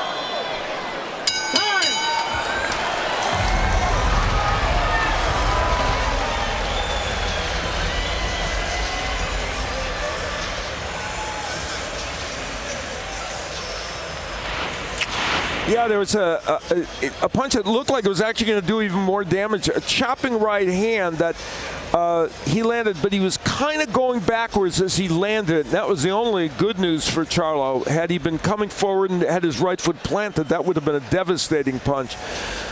Yeah, there was a punch that looked like it was actually going to do even more damage. A chopping right hand that he landed, but he was kind of going backwards as he landed. That was the only good news for Charlo. Had he been coming forward and had his right foot planted, that would have been a devastating punch.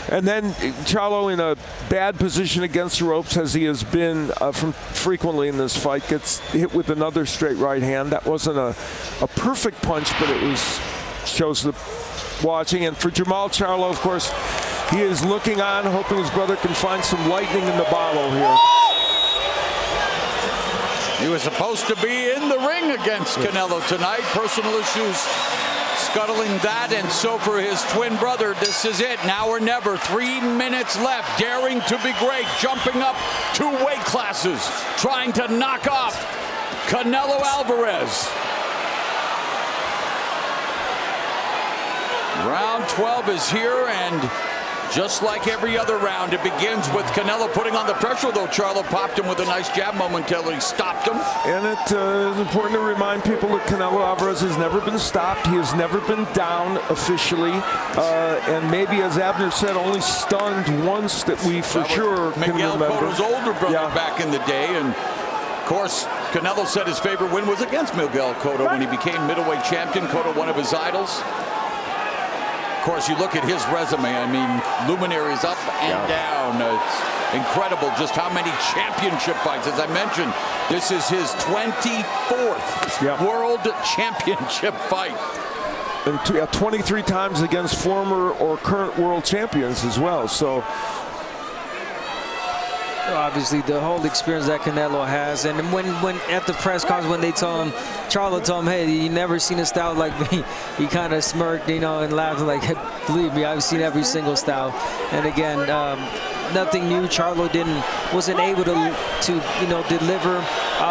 And then Charlo, in a bad position against the ropes, as he has been frequently in this fight, gets hit with another straight right hand. That wasn't a perfect punch, but it shows the watching. And for Jermell Charlo, of course, he is looking on, hoping his brother can find some lightning in the bottle here. He was supposed to be in the ring against Canelo tonight. Personal issues scuttling that, and so for his twin brother, this is it. Now or never. 3 minutes left. Daring to be great. Jumping up 2 weight classes. Trying to knock off Canelo Álvarez. Round 12 is here, and just like every other round, it begins with Canelo putting on the pressure, though Charlo popped him with a nice jab momentarily, stopped him. And it is important to remind people that Canelo Álvarez has never been stopped. He has never been down officially. And maybe, as Abner said, only stunned once that we for sure can remember. Miguel Cotto's older brother back in the day. And, of course, Canelo said his favorite win was against Miguel Cotto when he became middleweight champion. Cotto, one of his idols. Of course, you look at his resume, I mean, luminaries up and down. It's incredible just how many championship fights. As I mentioned, this is his 24th world championship fight. And 23 times against former or current world champions as well. So obviously the whole experience that Canelo has, and when at the press conference when they told him, Charlo told him, hey, you never seen a style like me, he kind of smirked, you know, and laughed like, believe me, I've seen every single style. And again, nothing new. Charlo wasn't able to you know, deliver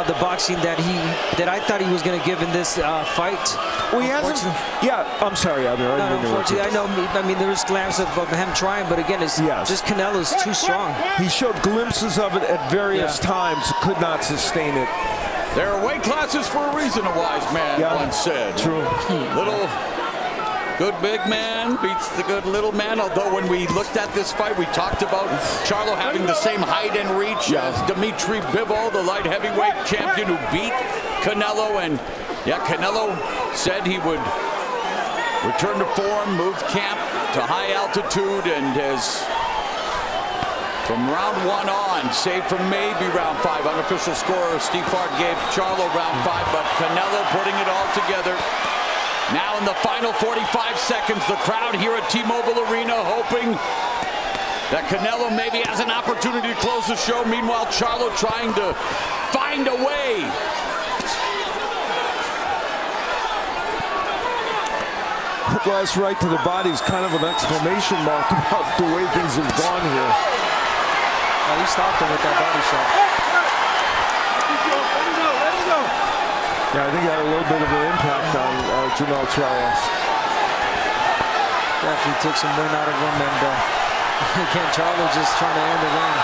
the boxing that I thought he was going to give in this fight. Well, he hasn't. Yeah, I'm sorry, Abner. Unfortunately, I know. I mean, there was glimpses of him trying, but again, it's just Canelo's too strong. He showed glimpses of it at various times, could not sustain it. There are weight classes for a reason, a wise man once said. True. Little good big man beats the good little man. Although when we looked at this fight, we talked about Charlo having the same height and reach as Dimitri Bivol, the light heavyweight champion who beat Canelo. And Canelo said he would return to form, move camp to high altitude and has, from round 1 on, save for maybe round 5. Unofficial scorer Steve Fart gave Charlo round 5, but Canelo putting it all together. Now in the final 45 seconds, the crowd here at T-Mobile Arena hoping that Canelo maybe has an opportunity to close the show. Meanwhile, Charlo trying to find a way. Last right to the body is kind of an exclamation mark about the way things have gone here. He stopped him with that body shot. Yeah, I think it had a little bit of an impact on Jermell Charlo. Definitely took some wind out of him, and again, Charlo just trying to end the ring.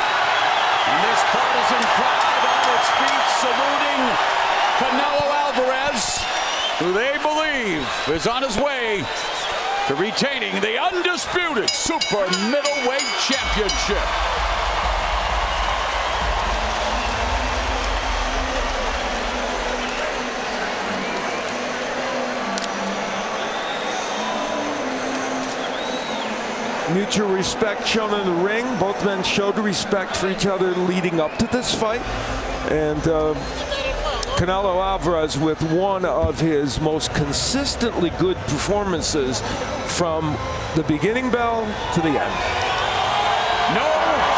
And this partisan crowd on its feet saluting Canelo Álvarez, who they believe is on his way to retaining the undisputed super middleweight championship. Mutual respect shown in the ring. Both men showed respect for each other leading up to this fight. And Canelo Álvarez with one of his most consistently good performances from the beginning bell to the end. No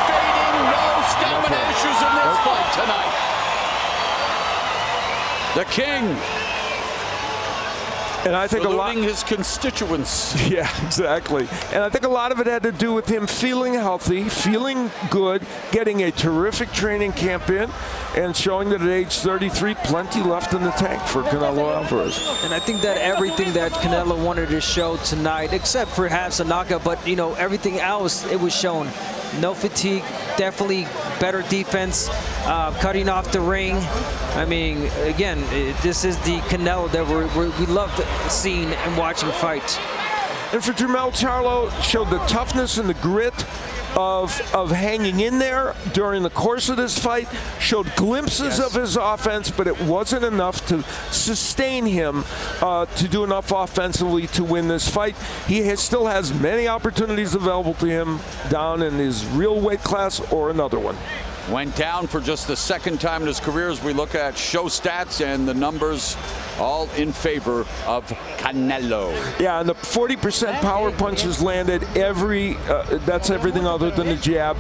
fading, no stamina issues in this fight tonight. The King. And I think saluting his constituents. Yeah, exactly. And I think a lot of it had to do with him feeling healthy, feeling good, getting a terrific training camp in, and showing that at age 33, plenty left in the tank for Canelo Álvarez. And I think that everything that Canelo wanted to show tonight, except perhaps a knockout, but you know, everything else, it was shown. No fatigue, definitely better defense, cutting off the ring. I mean, again, this is the Canelo that we love seeing and watching fight. And for Jermell Charlo, showed the toughness and the grit of hanging in there during the course of this fight, showed glimpses of his offense, but it wasn't enough to sustain him to do enough offensively to win this fight. He still has many opportunities available to him down in his real weight class or another one. Went down for just the second time in his career as we look at show stats, and the numbers all in favor of Canelo. Yeah, and the 40% power punches landed that's everything other than the jab.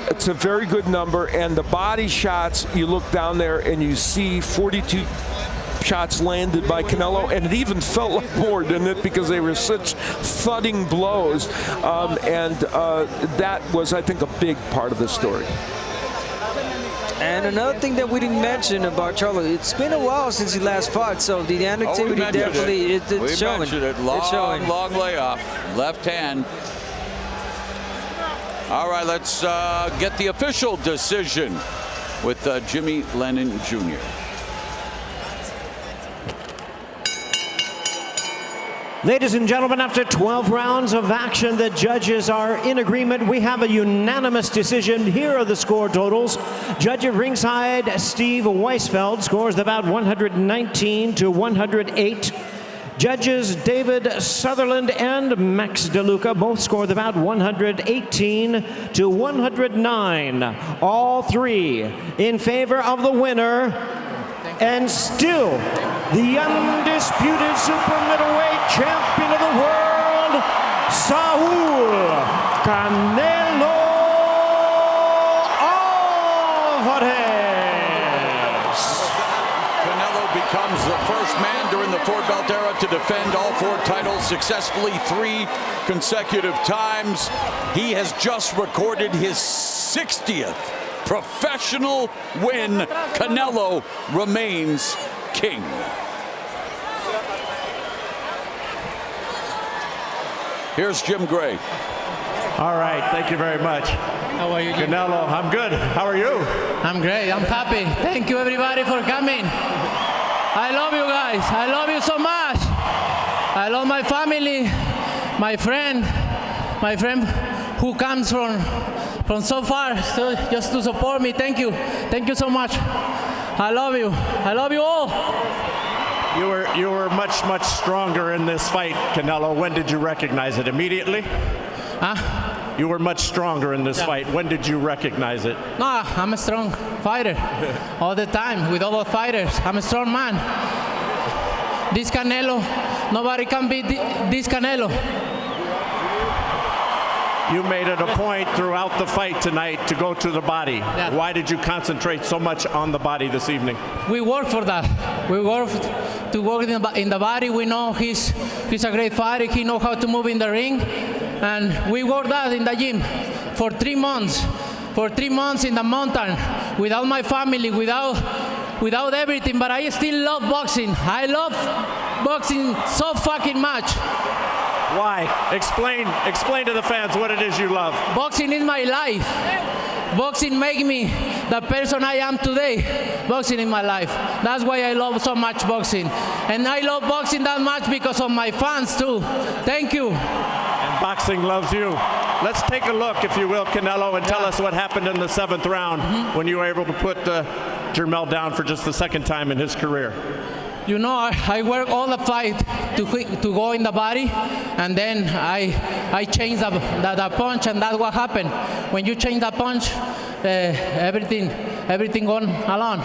It's a very good number, and the body shots, you look down there and you see 42 shots landed by Canelo, and it even felt like more, didn't it? Because they were such thudding blows, and that was, I think, a big part of the story. And another thing that we didn't mention about Charlo, it's been a while since he last fought, so the inactivity definitely it's showing. We mentioned it. Long layoff, left hand. All right, let's get the official decision with Jimmy Lennon Jr. Ladies and gentlemen, after 12 rounds of action, the judges are in agreement. We have a unanimous decision. Here are the score totals. Judge at ringside, Steve Weisfeld, scores about 119 to 108. Judges David Sutherland and Max DeLuca both scored about 118 to 109. All three in favor of the winner. And still, the undisputed super middleweight champion of the world, Saul Canelo Álvarez. Canelo becomes the first man during the four-belt era to defend all four titles successfully 3 consecutive times. He has just recorded his 60th professional win. Canelo remains king. Here's Jim Gray. All right, thank you very much. How are you, Jim? Canelo, I'm good. How are you? I'm great. I'm happy. Thank you, everybody, for coming. I love you guys. I love you so much. I love my family, my friend who comes from so far, so just to support me. Thank you. Thank you so much. I love you. I love you all. You were much stronger in this fight, Canelo. When did you recognize it? Immediately? Huh? You were much stronger in this fight. When did you recognize it? No, I'm a strong fighter. All the time, with other fighters. I'm a strong man. This Canelo, nobody can beat this Canelo. You made it a point throughout the fight tonight to go to the body. Yeah. Why did you concentrate so much on the body this evening? We work for that. We work to work in the body. We know he's a great fighter. He knows how to move in the ring. And we work that in the gym for 3 months. For 3 months in the mountain, without my family, without everything. But I still love boxing. I love boxing so fucking much. Why? Explain to the fans what it is you love. Boxing is my life. Boxing makes me the person I am today. Boxing is my life. That's why I love so much boxing. And I love boxing that much because of my fans too. Thank you. And boxing loves you. Let's take a look, if you will, Canelo, and tell us what happened in the 7th round when you were able to put Jermell down for just the 2nd time in his career. You know, I work all the fight to go in the body, and then I change the punch, and that's what happened. When you change the punch, everything gone along.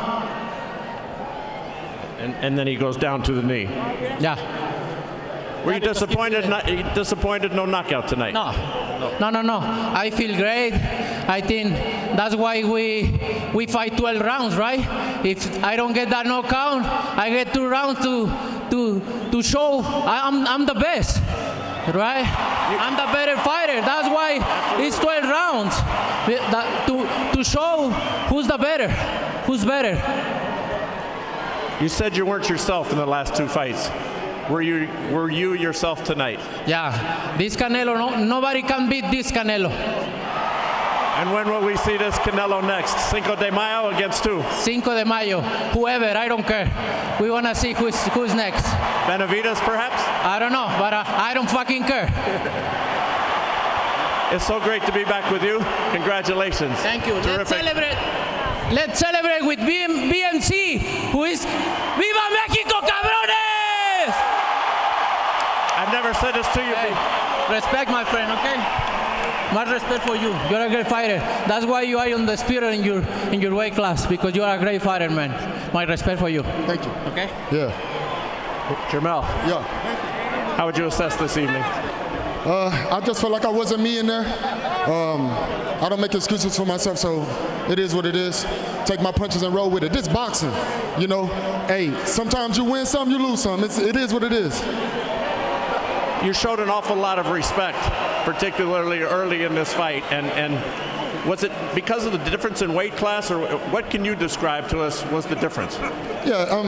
And then he goes down to the knee. Yeah. Were you disappointed? Disappointed no knockout tonight? No. I feel great. I think that's why we fight 12 rounds, right? If I don't get that knockout, I get 2 rounds to show I'm the best, right? I'm the better fighter. That's why it's 12 rounds to show who's better. You said you weren't yourself in the last 2 fights. Were you yourself tonight? Yeah, this Canelo, nobody can beat this Canelo. And when will we see this Canelo next? Cinco de Mayo against who? Cinco de Mayo, whoever, I don't care. We want to see who's next. Benavidez, perhaps? I don't know, but I don't fucking care. It's so great to be back with you. Congratulations. Thank you. Terrific. Let's celebrate with BMC, who is Viva Mexico, cabrones! I've never said this to you. Hey, respect, my friend, okay? Much respect for you. You're a great fighter. That's why you are on the spirit in your weight class, because you are a great fighter, man. My respect for you. Thank you. Okay? Yeah. Jermell. Yeah. How would you assess this evening? I just felt like I wasn't me in there. I don't make excuses for myself, so it is what it is. Take my punches and roll with it. This boxing, you know. Hey, sometimes you win some, you lose some. It is what it is. You showed an awful lot of respect, particularly early in this fight, and was it because of the difference in weight class, or what can you describe to us was the difference? Yeah,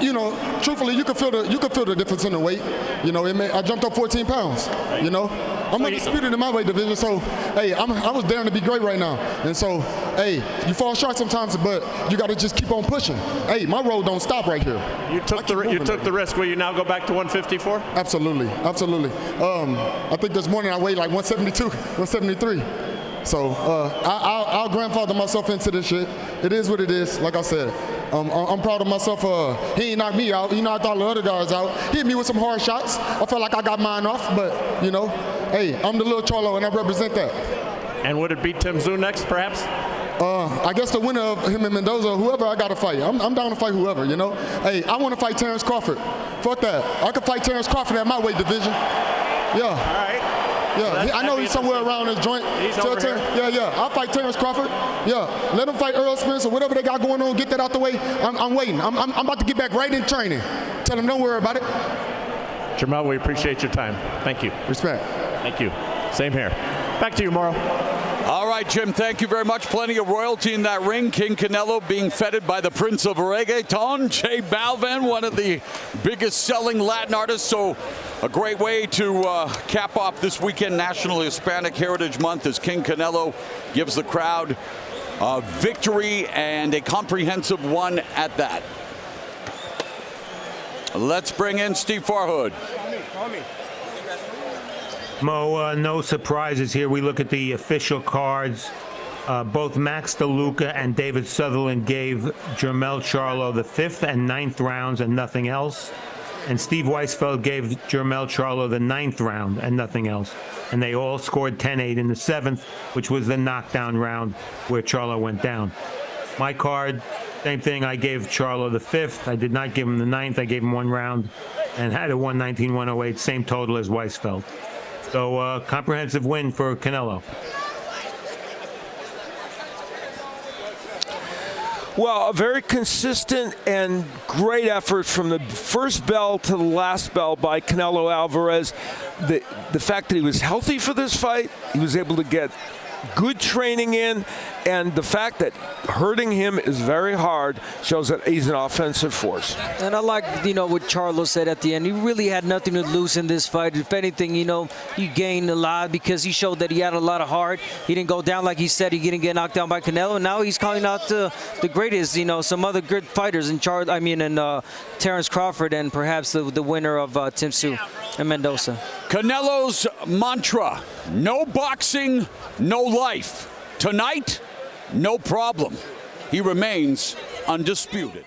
you know, truthfully, you could feel the difference in the weight. You know, I jumped up 14 pounds. You know, I'm undisputed in my weight division, so hey, I was daring to be great right now, and so hey, you fall short sometimes, but you got to just keep on pushing. Hey, my road don't stop right here. You took the risk. Will you now go back to 154? Absolutely. I think this morning I weighed like 172, 173. So I'll grandfather myself into this shit. It is what it is. Like I said, I'm proud of myself. He ain't knocked me out. He knocked all the other guys out. He hit me with some hard shots. I felt like I got mine off, but you know, hey, I'm the little Charlo and I represent that. And would it beat Tim Tszyu next, perhaps? I guess the winner of him and Mendoza, whoever I got to fight. I'm down to fight whoever, you know. Hey, I want to fight Terrence Crawford. Fuck that. I could fight Terrence Crawford at my weight division. Yeah. All right. Yeah, well, I know he's somewhere around his joint. He's over here. Yeah. I'll fight Terrence Crawford. Yeah, let him fight Earl Spence or whatever they got going on. Get that out the way. I'm waiting. I'm about to get back right in training. Tell him don't worry about it. Jermell, we appreciate your time. Thank you. Respect. Thank you. Same here. Back to you, Morrow. All right, Jim, thank you very much. Plenty of royalty in that ring. King Canelo being feted by the Prince of Reggaeton, J Balvin, one of the biggest selling Latin artists. So a great way to cap off this weekend, National Hispanic Heritage Month, as King Canelo gives the crowd a victory, and a comprehensive one at that. Let's bring in Steve Farhood. Mo, no surprises here. We look at the official cards. Both Max DeLuca and David Sutherland gave Jermell Charlo the 5th and 9th rounds and nothing else. And Steve Weisfeld gave Jermell Charlo the 9th round and nothing else. And they all scored 10-8 in the 7th, which was the knockdown round where Charlo went down. My card, same thing. I gave Charlo the 5th. I did not give him the 9th. I gave him 1 round and had a 119-108, same total as Weisfeld. So comprehensive win for Canelo. Well, a very consistent and great effort from the first bell to the last bell by Canelo Álvarez. The fact that he was healthy for this fight, he was able to get good training in, and the fact that hurting him is very hard shows that he's an offensive force. And I like, what Charlo said at the end. He really had nothing to lose in this fight. If anything, he gained a lot because he showed that he had a lot of heart. He didn't go down like he said. He didn't get knocked down by Canelo. And now he's calling out the greatest, some other good fighters in Terrence Crawford and perhaps the winner of Tim Tszyu and Mendoza. Canelo's mantra: no boxing, no life. Tonight, no problem. He remains undisputed.